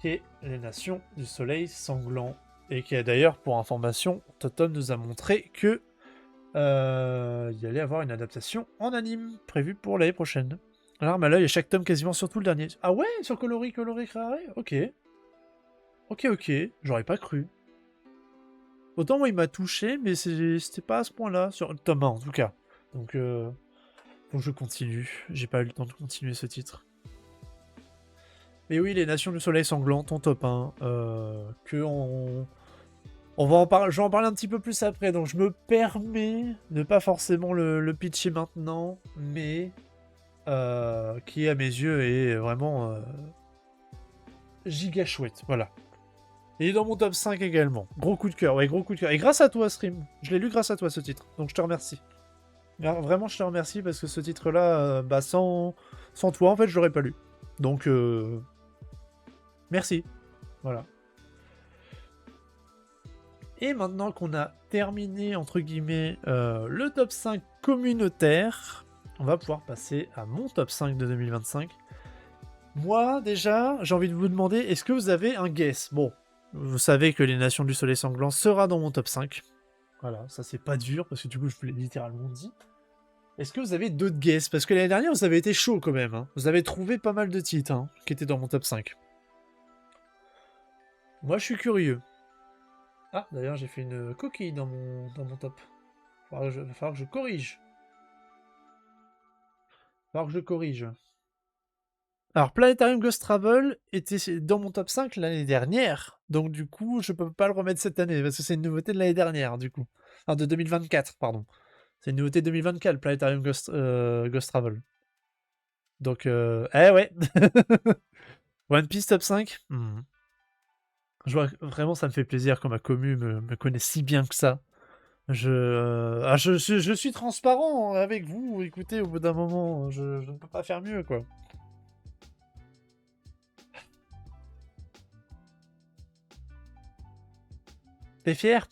qui est Les Nations du Soleil Sanglant. Et qui a d'ailleurs, pour information, Totem nous a montré que il allait avoir une adaptation en anime prévue pour l'année prochaine. Alors, mais là, il y a chaque tome quasiment sur tout le dernier. Ah ouais, sur Colori Creare. Ok. Ok, j'aurais pas cru. Autant moi, il m'a touché, mais c'était pas à ce point-là, sur le tome 1 en tout cas. Donc, faut que je continue. J'ai pas eu le temps de continuer ce titre. Mais oui, Les Nations du Soleil Sanglant, ton top 1. On va en parler, je vais en parler un petit peu plus après, donc je me permets de pas forcément le pitcher maintenant, mais qui à mes yeux est vraiment giga chouette, voilà. Il est dans mon top 5 également. Gros coup de cœur, ouais, gros coup de cœur. Et grâce à toi, Stream. Je l'ai lu grâce à toi, ce titre. Donc je te remercie. Vraiment, je te remercie parce que ce titre-là, bah, sans toi, en fait, je l'aurais pas lu. Donc, merci. Voilà. Et maintenant qu'on a terminé, entre guillemets, le top 5 communautaire, on va pouvoir passer à mon top 5 de 2025. Moi, déjà, j'ai envie de vous demander, est-ce que vous avez un guess? Bon, vous savez que Les Nations du Soleil Sanglant sera dans mon top 5. Voilà, ça c'est pas dur, parce que du coup, je vous l'ai littéralement dit. Est-ce que vous avez d'autres guesses? Parce que l'année dernière, vous avez été chaud quand même. Hein. Vous avez trouvé pas mal de titres qui étaient dans mon top 5. Moi, je suis curieux. Ah, d'ailleurs, j'ai fait une coquille dans mon top. Il va falloir que je corrige. Alors, Planetarium Ghost Travel était dans mon top 5 l'année dernière. Donc, du coup, je peux pas le remettre cette année, parce que c'est une nouveauté de l'année dernière, du coup. Enfin, de 2024, pardon. C'est une nouveauté 2024, le Planetarium Ghost Travel. Donc, ouais. One Piece top 5 Je vois, vraiment, ça me fait plaisir quand ma commu me connaît si bien que ça. Je suis transparent avec vous. Écoutez, au bout d'un moment, je ne peux pas faire mieux, quoi. T'es fier?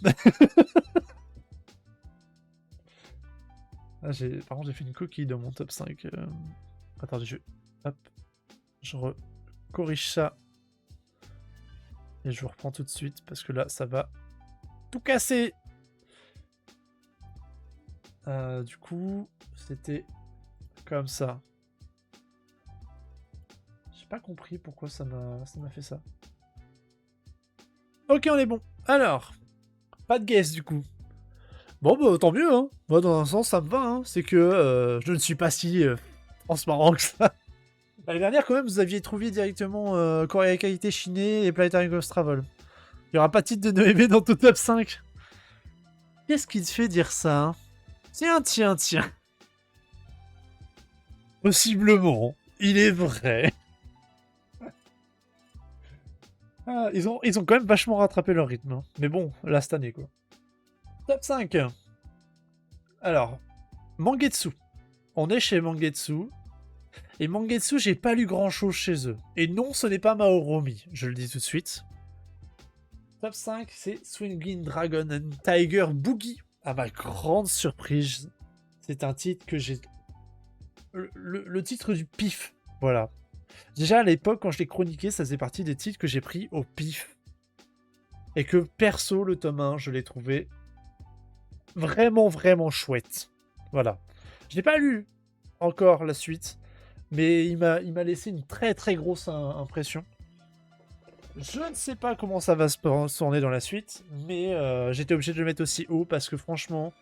Par contre, j'ai fait une coquille dans mon top 5. Attendez, hop, je corrige ça. Et je vous reprends tout de suite, parce que là, ça va tout casser. Du coup, c'était comme ça. J'ai pas compris pourquoi ça m'a fait ça. Ok, on est bon. Alors, pas de guess du coup. Bon, bah tant mieux, hein. Moi, dans un sens, ça me va, hein. C'est que je ne suis pas si transparent que ça. L'année dernière, quand même, vous aviez trouvé directement Korea Qualité Chiné et Planetary Ghost Travel. Il n'y aura pas de titre de Noémé dans ton top 5. Qu'est-ce qui te fait dire ça, hein? Tiens. Possiblement, il est vrai. Ah, ils ont quand même vachement rattrapé leur rythme. Hein. Mais bon, là, cette année, quoi. Top 5. Alors, Mangetsu. On est chez Mangetsu. Et Mangetsu, j'ai pas lu grand-chose chez eux. Et non, ce n'est pas Maoromi, je le dis tout de suite. Top 5, c'est Swinging Dragon and Tiger Boogie. À ma grande surprise, c'est un titre que j'ai... Le titre du pif, voilà. Déjà, à l'époque, quand je l'ai chroniqué, ça faisait partie des titres que j'ai pris au pif. Et que, perso, le tome 1, je l'ai trouvé vraiment chouette. Voilà. Je n'ai pas lu encore la suite, mais il m'a laissé une très grosse impression. Je ne sais pas comment ça va se tourner dans la suite, mais j'étais obligé de le mettre aussi haut parce que franchement,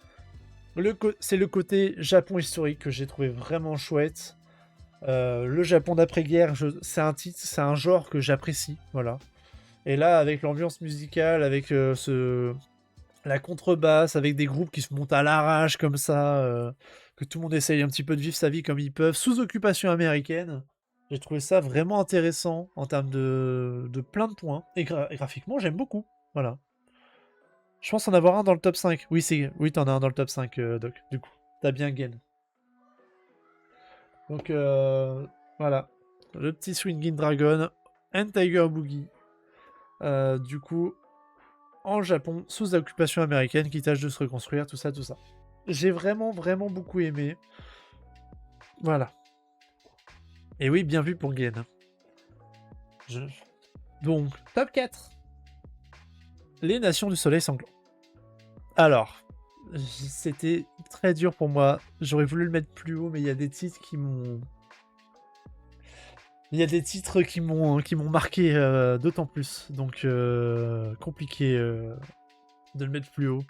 c'est le côté Japon historique que j'ai trouvé vraiment chouette. Le Japon d'après-guerre, c'est un genre que j'apprécie, voilà. Et là, avec l'ambiance musicale, avec la contrebasse, avec des groupes qui se montent à l'arrache comme ça, que tout le monde essaye un petit peu de vivre sa vie comme ils peuvent, sous occupation américaine. J'ai trouvé ça vraiment intéressant en termes de plein de points. Et graphiquement, j'aime beaucoup. Voilà. Je pense en avoir un dans le top 5. Oui, t'en as un dans le top 5, Doc. Du coup, t'as bien gain. Donc, voilà. Le petit Swinging Dragon and Tiger Boogie. Du coup, en Japon, sous occupation américaine, qui tâche de se reconstruire, tout ça, tout ça. J'ai vraiment, vraiment beaucoup aimé. Voilà. Et oui, bien vu pour Glenn. Donc, top 4. Les Nations du Soleil Sanglant. Alors, c'était très dur pour moi. J'aurais voulu le mettre plus haut, mais il y a des titres qui m'ont... Il y a des titres qui m'ont marqué d'autant plus. Donc, compliqué de le mettre plus haut.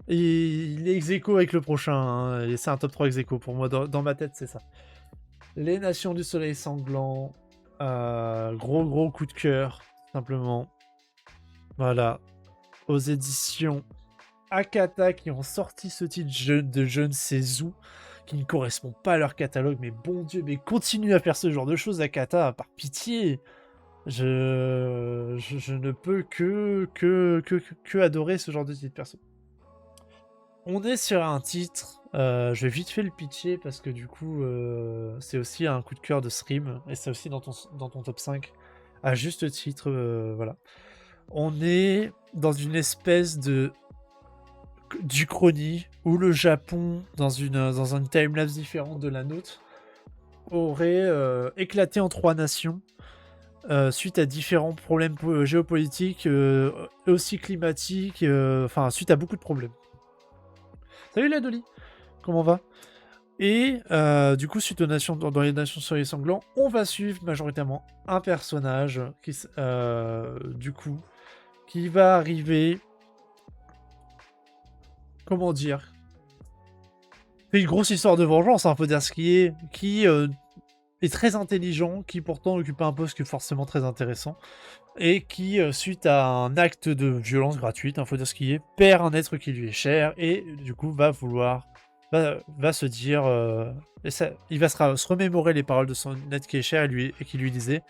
Et il est ex-aequo avec le prochain. Hein, et c'est un top 3 ex-aequo pour moi. Dans ma tête, c'est ça. Les Nations du Soleil Sanglant. Gros coup de cœur, simplement. Voilà. Aux éditions Akata qui ont sorti ce titre de je ne sais où, qui ne correspond pas à leur catalogue, mais bon Dieu, mais continue à faire ce genre de choses, Akata, par pitié. Je ne peux que adorer ce genre de titre, perso. On est sur un titre, je vais vite fait le pitcher parce que du coup, c'est aussi un coup de cœur de Stream, et c'est aussi dans ton top 5, à juste titre, voilà. On est dans une espèce d'Uchronie où le Japon, dans une timelapse différente de la nôtre, aurait éclaté en 3 nations suite à différents problèmes géopolitiques, aussi climatiques, enfin suite à beaucoup de problèmes. Salut la Dolly, comment va? Et du coup, suite aux nations, dans les Nations Soleil Sanglant, on va suivre majoritairement un personnage du coup, qui va arriver. Comment dire? C'est une grosse histoire de vengeance, hein, faut dire ce qui est très intelligent, qui pourtant occupe un poste qui est forcément très intéressant, et qui, suite à un acte de violence gratuite, hein, faut dire ce qui est, perd un être qui lui est cher, et du coup va se dire, il va se remémorer les paroles de son être qui est cher et qui lui disait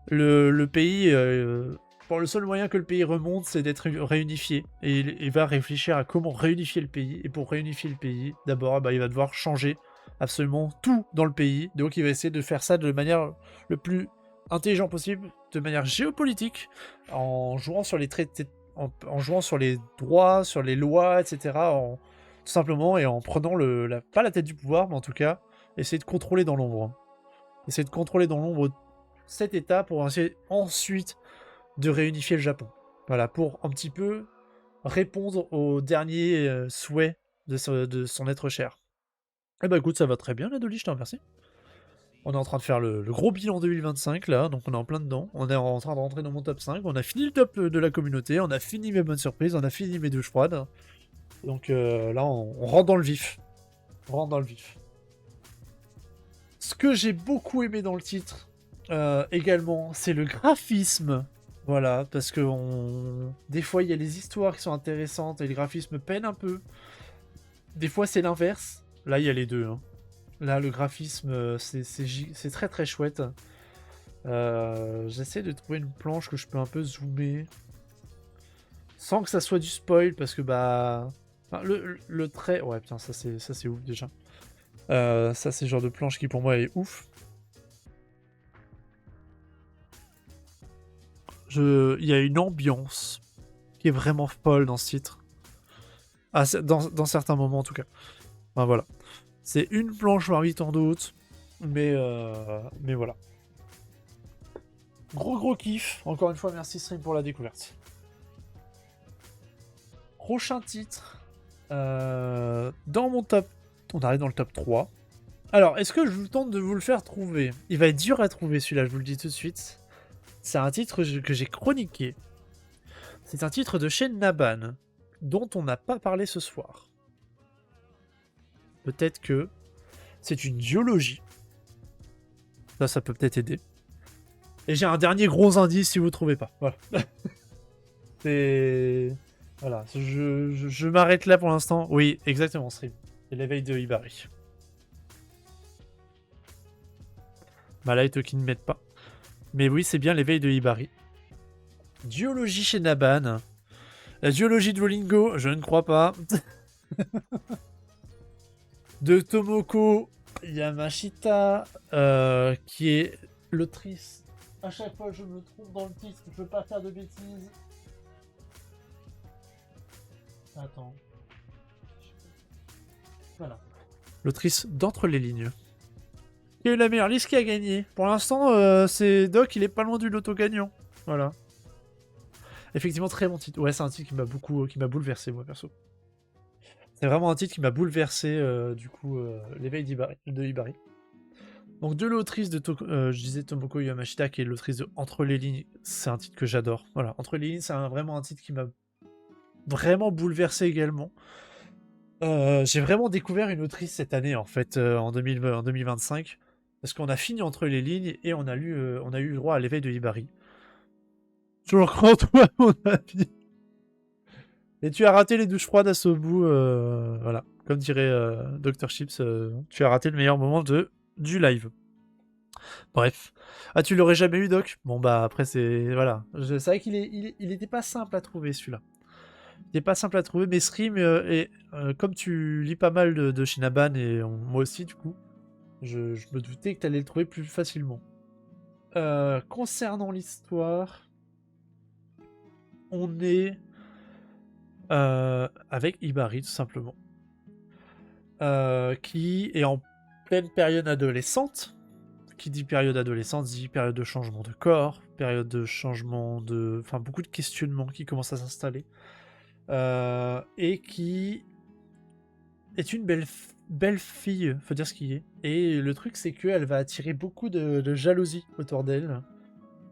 le pays, le seul moyen que le pays remonte, c'est d'être réunifié. Et il va réfléchir à comment réunifier le pays. Et pour réunifier le pays, d'abord, il va devoir changer absolument tout dans le pays. Donc il va essayer de faire ça de manière le plus intelligent possible, de manière géopolitique, en jouant sur les traités, en jouant sur les droits, sur les lois, etc. Tout simplement, et en prenant pas la tête du pouvoir, mais en tout cas, essayer de contrôler dans l'ombre. Essayer de contrôler dans l'ombre cet état pour essayer ensuite de réunifier le Japon. Voilà, pour un petit peu répondre aux derniers souhaits de son être cher. Eh ben écoute, ça va très bien la Dolly, je te remercie. On est en train de faire le gros bilan 2025 là, donc on est en plein dedans. On est en train de rentrer dans mon top 5. On a fini le top de la communauté, on a fini mes bonnes surprises, on a fini mes douches froides. Donc là, on rentre dans le vif. On rentre dans le vif. Ce que j'ai beaucoup aimé dans le titre, également, c'est le graphisme. Voilà, parce que des fois, il y a les histoires qui sont intéressantes et le graphisme peine un peu. Des fois, c'est l'inverse. Là, il y a les deux. Hein. Là, le graphisme, c'est très très chouette. J'essaie de trouver une planche que je peux un peu zoomer. Sans que ça soit du spoil, parce que enfin, le trait... Ouais, putain, ça c'est ouf déjà. Ça, c'est le genre de planche qui pour moi est ouf. Il y a une ambiance qui est vraiment folle dans ce titre. Ah, dans certains moments en tout cas. Enfin, voilà. C'est une planche parmi tant d'autres. Mais voilà. Gros kiff. Encore une fois, merci Stream pour la découverte. Prochain titre. Dans mon top. On arrive dans le top 3. Alors, est-ce que je vous tente de vous le faire trouver? Il va être dur à trouver celui-là, je vous le dis tout de suite. c'est un titre que j'ai chroniqué. C'est un titre de chez Naban, dont on n'a pas parlé ce soir. Peut-être que c'est une duologie. Ça peut peut-être aider. Et j'ai un dernier gros indice si vous ne trouvez pas. Voilà. C'est... Voilà, je m'arrête là pour l'instant. Oui, exactement, Stream. C'est l'éveil de Hibari. Bah là, ils ne mettent pas. Mais oui, c'est bien l'éveil de Hibari. Duologie chez Naban. La duologie de Rolingo, je ne crois pas. De Tomoko Yamashita, qui est l'autrice. À chaque fois, je me trompe dans le titre, je veux pas faire de bêtises. Attends. Voilà. L'autrice d'Entre les lignes. Qui a eu la meilleure liste qui a gagné. Pour l'instant, c'est Doc, il est pas loin du loto gagnant. Voilà. Effectivement, très bon titre. Ouais, c'est un titre qui m'a bouleversé, moi, perso. C'est vraiment un titre qui m'a bouleversé, l'éveil de Hibari. Donc, de l'autrice de je disais Tomoko Yamashita, qui est l'autrice de Entre les lignes, c'est un titre que j'adore. Voilà, Entre les lignes, c'est vraiment un titre qui m'a vraiment bouleversé également. J'ai vraiment découvert une autrice cette année, en fait, en 2025. Parce qu'on a fini Entre les lignes et on a eu le droit à l'éveil de Hibari. Toujours crois en toi, mon ami. Et tu as raté les douches froides à Sobu, voilà. Comme dirait Dr. Chips, tu as raté le meilleur moment du live. Bref. Ah, tu l'aurais jamais eu, Doc? Bon, bah, après, c'est... Voilà. C'est vrai qu'il il était pas simple à trouver, celui-là. Il était pas simple à trouver, mais Stream, comme tu lis pas mal de Shinaban, et moi aussi, du coup, je me doutais que tu allais le trouver plus facilement. Concernant l'histoire, on est avec Hibari, tout simplement. Qui est en pleine période adolescente. Qui dit période adolescente dit période de changement de corps, période de changement de... Enfin, beaucoup de questionnements qui commencent à s'installer. Et qui est une belle fille, faut dire ce qu'il est. Et le truc, c'est qu'elle va attirer beaucoup de jalousie autour d'elle.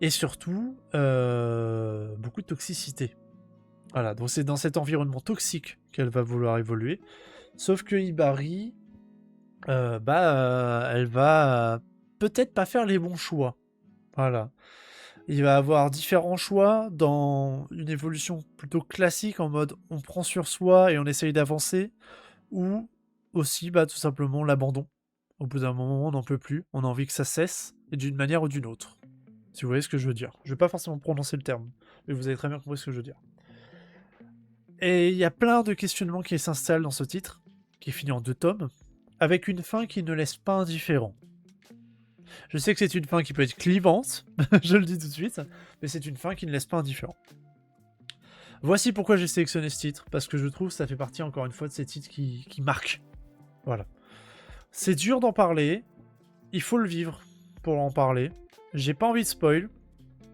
Et surtout, beaucoup de toxicité. Voilà, donc c'est dans cet environnement toxique qu'elle va vouloir évoluer. Sauf que Hibari, elle va peut-être pas faire les bons choix. Voilà. Il va avoir différents choix dans une évolution plutôt classique en mode on prend sur soi et on essaye d'avancer, ou aussi tout simplement l'abandon. Au bout d'un moment, on n'en peut plus, on a envie que ça cesse, et d'une manière ou d'une autre. Si vous voyez ce que je veux dire. Je vais pas forcément prononcer le terme, mais vous avez très bien compris ce que je veux dire. Et il y a plein de questionnements qui s'installent dans ce titre, qui finit en 2 tomes, avec une fin qui ne laisse pas indifférent. Je sais que c'est une fin qui peut être clivante, je le dis tout de suite, mais c'est une fin qui ne laisse pas indifférent. Voici pourquoi j'ai sélectionné ce titre, parce que je trouve que ça fait partie encore une fois de ces titres qui marquent. Voilà. C'est dur d'en parler, il faut le vivre pour en parler. J'ai pas envie de spoil,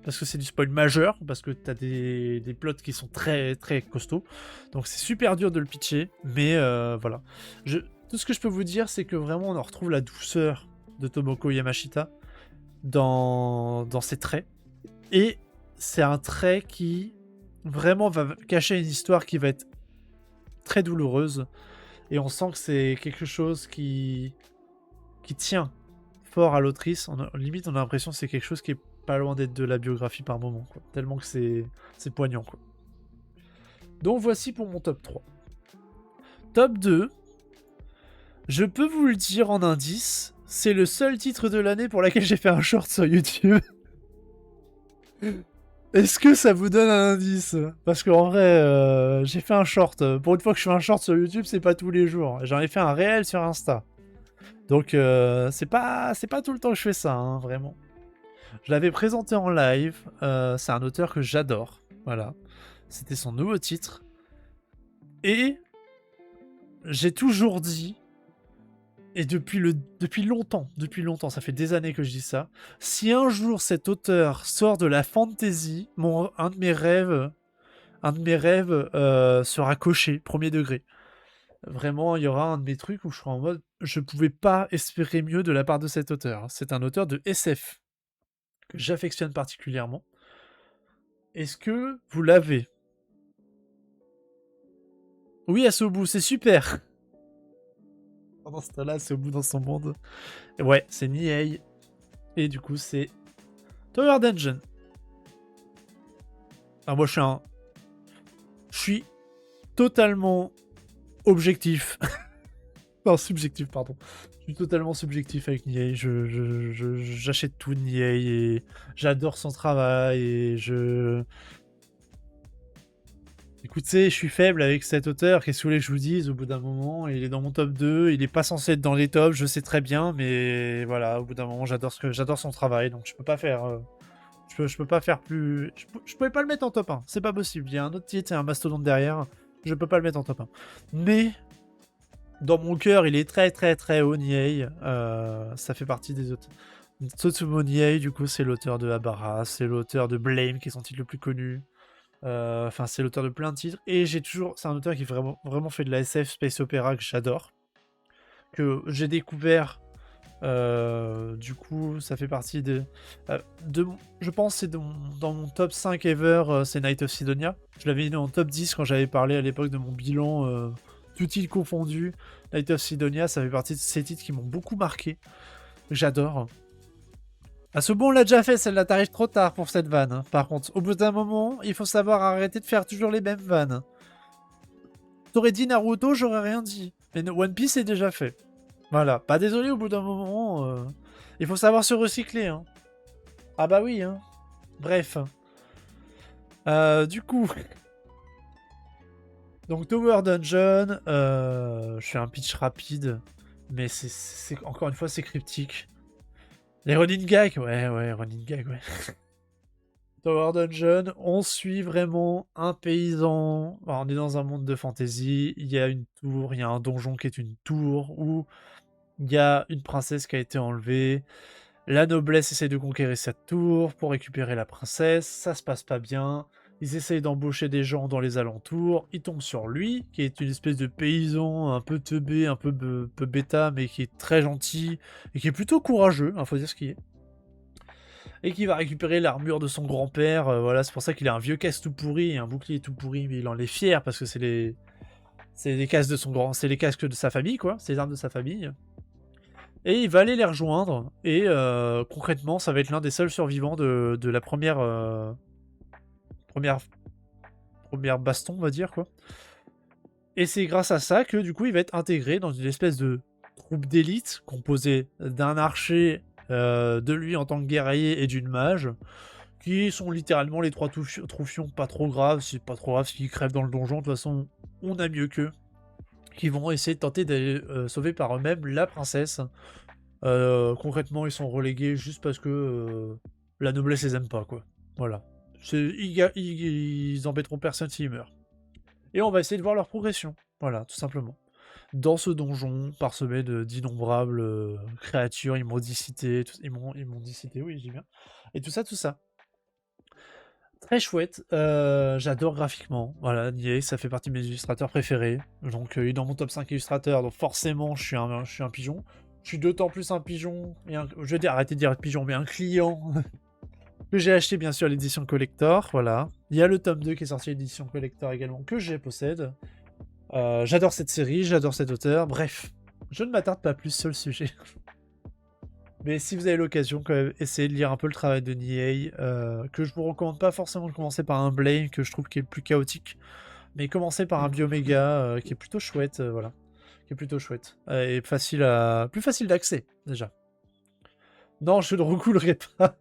parce que c'est du spoil majeur, parce que t'as des plots qui sont très très costauds, donc c'est super dur de le pitcher, mais voilà. Tout ce que je peux vous dire, c'est que vraiment on en retrouve la douceur de Tomoko Yamashita dans ses traits, et c'est un trait qui vraiment va cacher une histoire qui va être très douloureuse, et on sent que c'est quelque chose qui tient fort à l'autrice. Limite on a l'impression que c'est quelque chose qui est pas loin d'être de la biographie par moment, quoi. Tellement que c'est poignant, quoi. Donc voici pour mon top 3. Top 2, je peux vous le dire en indice, c'est le seul titre de l'année pour lequel j'ai fait un short sur YouTube. Est-ce que ça vous donne un indice? Parce qu'en vrai, j'ai fait un short. Pour une fois que je fais un short sur YouTube, c'est pas tous les jours. J'en ai fait un réel sur Insta. Donc c'est pas tout le temps que je fais ça, hein, vraiment. Je l'avais présenté en live. C'est un auteur que j'adore. Voilà. C'était son nouveau titre. Et j'ai toujours dit, et depuis longtemps, ça fait des années que je dis ça, si un jour cet auteur sort de la fantasy, un de mes rêves sera coché, premier degré. Vraiment, il y aura un de mes trucs où je serai en mode, je pouvais pas espérer mieux de la part de cet auteur. C'est un auteur de SF que j'affectionne particulièrement. Est-ce que vous l'avez? Oui, Asobu, c'est super. Pendant ce temps-là, Asobu dans son monde. Et ouais, c'est Niei. Et du coup, c'est Tower Dungeon. Ah, moi, je suis totalement objectif. Non, subjectif, pardon. Je suis totalement subjectif avec Niei. J'achète tout de Niei et j'adore son travail et je... Écoutez, je suis faible avec cet auteur, qu'est-ce que vous voulez que je vous dise? Au bout d'un moment, il est dans mon top 2, il est pas censé être dans les tops, je sais très bien, mais voilà, au bout d'un moment, j'adore son travail, donc je peux pas faire... je peux pas faire plus... Je pouvais pas le mettre en top 1, c'est pas possible, il y a un autre titre, c'est un mastodonte derrière, je peux pas le mettre en top 1. Mais, dans mon cœur, il est très très très haut, Niei, ça fait partie des autres. Tsutomu Niei, du coup, c'est l'auteur de Abara, c'est l'auteur de Blame, qui est son titre le plus connu. Enfin, c'est l'auteur de plein de titres. Et c'est un auteur qui vraiment, vraiment fait de la SF space opéra que j'adore. Que j'ai découvert. Du coup, ça fait partie je pense c'est dans mon top 5 ever, c'est Night of Sidonia. Je l'avais mis en top 10 quand j'avais parlé à l'époque de mon bilan, tout titre confondu. Night of Sidonia, ça fait partie de ces titres qui m'ont beaucoup marqué. J'adore. Ah, ce bon, on l'a déjà fait, celle-là, t'arrives trop tard pour cette vanne. Hein. Par contre, au bout d'un moment, il faut savoir arrêter de faire toujours les mêmes vannes. T'aurais dit Naruto, j'aurais rien dit. Mais One Piece est déjà fait. Voilà. Pas désolé, au bout d'un moment, il faut savoir se recycler. Hein. Ah bah oui, hein. Bref. Du coup... Donc, Tower Dungeon, je fais un pitch rapide. Mais encore une fois, c'est cryptique. Les running gags, ouais, running gag, ouais. Tower Dungeon, on suit vraiment un paysan. Alors, on est dans un monde de fantasy. Il y a une tour, il y a un donjon qui est une tour où il y a une princesse qui a été enlevée. La noblesse essaie de conquérir cette tour pour récupérer la princesse. Ça se passe pas bien. Ils essayent d'embaucher des gens dans les alentours. Ils tombent sur lui, qui est une espèce de paysan un peu teubé, un peu bêta, mais qui est très gentil et qui est plutôt courageux, hein, faut dire ce qui est. Et qui va récupérer l'armure de son grand-père. Voilà, c'est pour ça qu'il a un vieux casque tout pourri et un bouclier tout pourri, mais il en est fier parce que c'est les casques de son grand, c'est les casques de sa famille, quoi, c'est les armes de sa famille. Et il va aller les rejoindre. Et concrètement, ça va être l'un des seuls survivants de la première baston, on va dire, quoi. Et c'est grâce à ça que du coup, il va être intégré dans une espèce de troupe d'élite composée d'un archer, de lui en tant que guerrier et d'une mage, qui sont littéralement les trois troufions pas trop graves, c'est pas trop grave s'ils crèvent dans le donjon, de toute façon, on a mieux qu'eux, qui vont essayer de tenter d'aller sauver par eux-mêmes la princesse. Concrètement, ils sont relégués juste parce que la noblesse les aime pas, quoi. Voilà. Ils embêteront personne s'ils meurent. Et on va essayer de voir leur progression. Voilà, tout simplement. Dans ce donjon, parsemé d'innombrables créatures, immondicités, immondicités, oui, j'y viens. Et tout ça, tout ça. Très chouette, j'adore graphiquement. Voilà, Nier, ça fait partie de mes illustrateurs préférés. Donc il est dans mon top 5 illustrateurs, donc forcément je suis un pigeon. Je suis d'autant plus un pigeon, je vais dire, arrêtez de dire pigeon, mais un client que j'ai acheté bien sûr l'édition collector, voilà. Il y a le tome 2 qui est sorti l'édition collector également, que j'ai possède. J'adore cette série, j'adore cet auteur, bref. Je ne m'attarde pas plus sur le sujet. Mais si vous avez l'occasion, quand même, essayez de lire un peu le travail de Niei, que je vous recommande pas forcément de commencer par un Blame, que je trouve qui est le plus chaotique, mais commencez par un Bioméga, qui est plutôt chouette, voilà. Qui est plutôt chouette. Et plus facile d'accès, déjà. Non, je ne roucoulerai pas.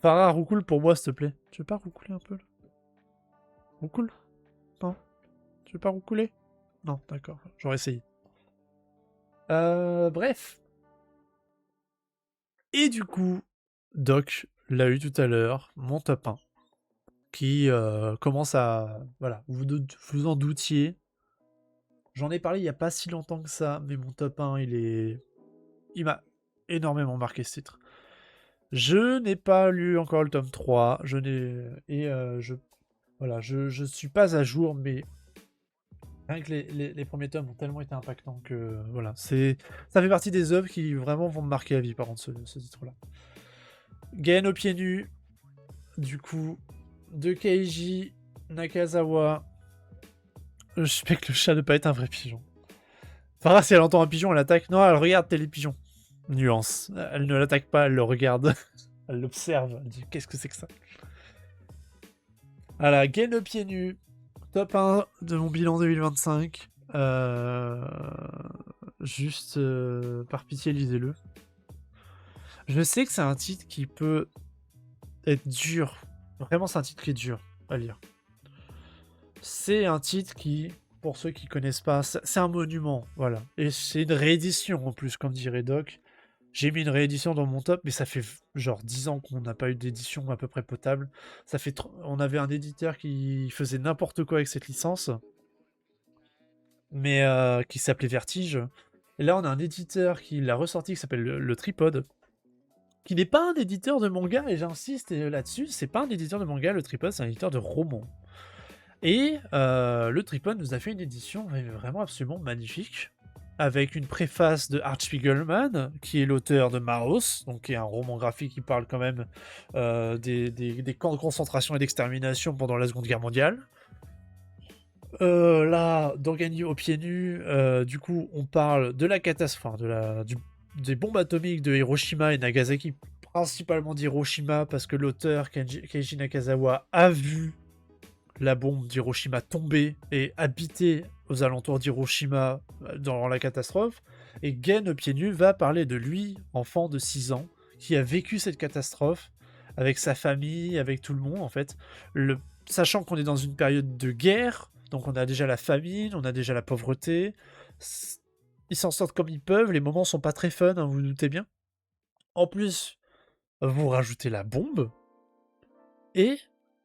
Farah, roucoule pour moi, s'il te plaît. Tu veux pas roucouler un peu, là? Roucoule? Non? Tu veux pas roucouler? Non, d'accord, j'aurais essayé. Bref. Et du coup, Doc l'a eu tout à l'heure, mon top 1, qui commence à... Voilà, vous en doutiez. J'en ai parlé il n'y a pas si longtemps que ça, mais mon top 1, il m'a énormément marqué ce titre. Je n'ai pas lu encore le tome 3, voilà, je suis pas à jour, mais rien que les premiers tomes ont tellement été impactants que voilà, ça fait partie des œuvres qui vraiment vont me marquer à vie par contre ce titre-là. Gain aux pieds nus, du coup, de Keiji Nakazawa. Je suspecte le chat de pas être un vrai pigeon. Farah, si elle entend un pigeon, elle attaque. Non, elle regarde tel pigeon. Nuance. Elle ne l'attaque pas, elle le regarde. Elle l'observe. Elle dit qu'est-ce que c'est que ça? Voilà, Gain pieds nus. Top 1 de mon bilan 2025. Juste par pitié, lisez-le. Je sais que c'est un titre qui peut être dur. Vraiment, c'est un titre qui est dur à lire. C'est un titre qui, pour ceux qui connaissent pas, c'est un monument, voilà. Et c'est une réédition en plus, comme dirait Doc. J'ai mis une réédition dans mon top, mais ça fait genre 10 ans qu'on n'a pas eu d'édition à peu près potable. Ça fait on avait un éditeur qui faisait n'importe quoi avec cette licence, mais qui s'appelait Vertige. Et là, on a un éditeur qui l'a ressorti, qui s'appelle le Tripod, qui n'est pas un éditeur de manga, et j'insiste là-dessus, c'est pas un éditeur de manga, le Tripod, c'est un éditeur de romans. Et le Tripod nous a fait une édition vraiment absolument magnifique, avec une préface de Art Spiegelman, qui est l'auteur de Maus, donc qui est un roman graphique qui parle quand même des camps de concentration et d'extermination pendant la Seconde Guerre mondiale. Là, dans Gagner aux pieds nus, du coup, on parle de la catastrophe, des bombes atomiques de Hiroshima et Nagasaki, principalement d'Hiroshima, parce que l'auteur Keiji Nakazawa a vu la bombe d'Hiroshima tomber et habiter aux alentours d'Hiroshima dans la catastrophe. Et Gen pieds nus va parler de lui, enfant de 6 ans, qui a vécu cette catastrophe avec sa famille, avec tout le monde en fait. Sachant qu'on est dans une période de guerre, donc on a déjà la famine, on a déjà la pauvreté. Ils s'en sortent comme ils peuvent, les moments sont pas très fun, hein, vous vous doutez bien. En plus, vous rajoutez la bombe, et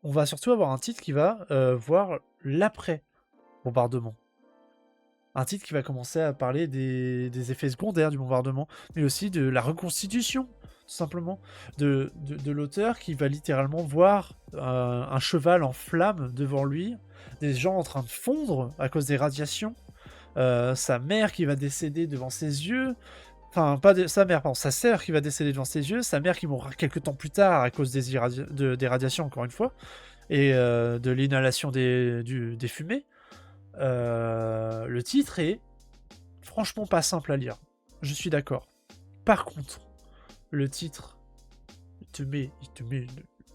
on va surtout avoir un titre qui va voir l'après-bombardement. Un titre qui va commencer à parler des effets secondaires du bombardement, mais aussi de la reconstitution, tout simplement, de l'auteur qui va littéralement voir un cheval en flammes devant lui, des gens en train de fondre à cause des radiations, sa mère qui va décéder devant ses yeux, enfin, pas sa mère, pardon, sa sœur qui va décéder devant ses yeux, sa mère qui mourra quelques temps plus tard à cause des radiations, encore une fois, et de l'inhalation des fumées. Le titre est franchement pas simple à lire. Je suis d'accord. Par contre, le titre, il te met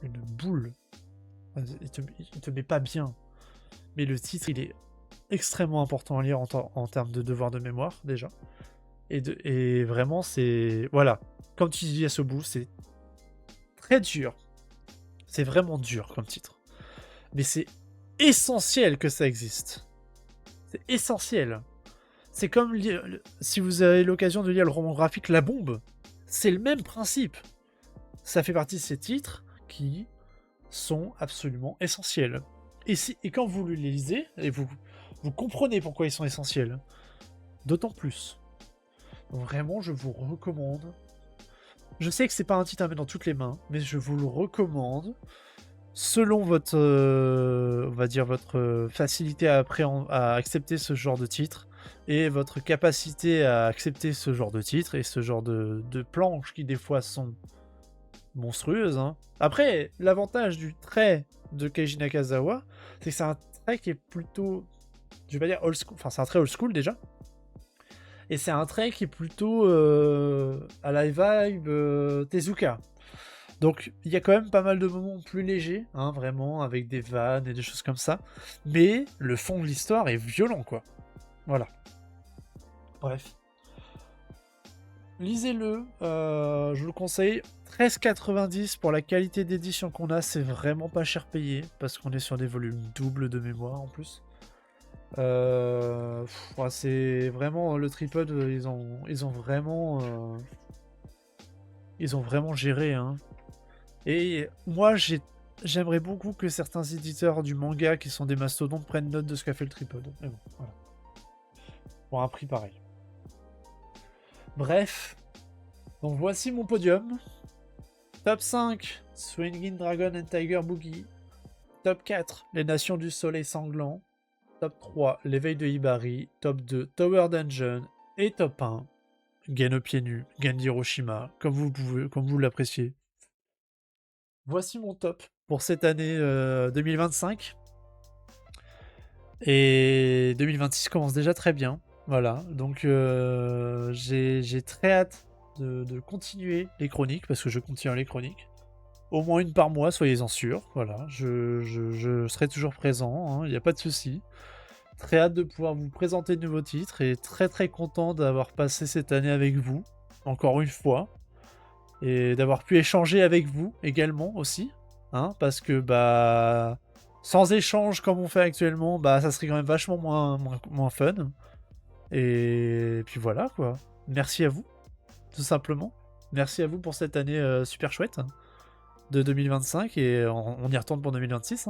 une boule. Il te met pas bien. Mais le titre, il est extrêmement important à lire en termes de devoir de mémoire, déjà. Et vraiment, c'est... Voilà. Comme tu dis à ce bout, c'est très dur. C'est vraiment dur comme titre. Mais c'est essentiel que ça existe. C'est essentiel. C'est comme si vous avez l'occasion de lire le roman graphique La Bombe. C'est le même principe. Ça fait partie de ces titres qui sont absolument essentiels. Et quand vous les lisez, et vous comprenez pourquoi ils sont essentiels, d'autant plus. Donc vraiment, je vous recommande. Je sais que c'est pas un titre à mettre dans toutes les mains, mais je vous le recommande. Selon votre, on va dire, votre facilité à accepter ce genre de titre, et votre capacité à accepter ce genre de titre, et ce genre de planches qui des fois sont monstrueuses. Hein. Après, l'avantage du trait de Keiji Nakazawa, c'est que c'est un trait qui est plutôt, je vais pas dire old school, enfin c'est un trait old school déjà, et c'est un trait qui est plutôt à la vibe Tezuka. Donc il y a quand même pas mal de moments plus légers, hein, vraiment, avec des vannes et des choses comme ça. Mais le fond de l'histoire est violent, quoi. Voilà. Bref. Lisez-le, je vous le conseille. 13,90 pour la qualité d'édition qu'on a, c'est vraiment pas cher payé, parce qu'on est sur des volumes doubles de mémoire en plus. C'est vraiment le Tripod, ils ont vraiment géré, hein. Et moi, j'aimerais beaucoup que certains éditeurs du manga qui sont des mastodontes prennent note de ce qu'a fait le Tripod. Mais bon, voilà. Pour un prix pareil. Bref. Donc voici mon podium. Top 5, Swinging Dragon and Tiger Boogie. Top 4, Les Nations du Soleil Sanglant. Top 3, L'éveil de Hibari. Top 2, Tower Dungeon. Et top 1, Gen pieds nus, Gen d'Hiroshima, comme vous l'appréciez. Voici mon top. pour cette année 2025. Et 2026 commence déjà très bien. Voilà, donc j'ai très hâte de continuer les chroniques, parce que je continue les chroniques. Au moins une par mois, soyez-en sûrs. Voilà, je serai toujours présent, il n'y a pas de souci. Très hâte de pouvoir vous présenter de nouveaux titres et très très content d'avoir passé cette année avec vous, encore une fois. Et d'avoir pu échanger avec vous également aussi. Parce que bah sans échange comme on fait actuellement, bah ça serait quand même vachement moins fun. Et puis voilà quoi. Merci à vous, tout simplement. Merci à vous pour cette année super chouette de 2025 et on y retourne pour 2026.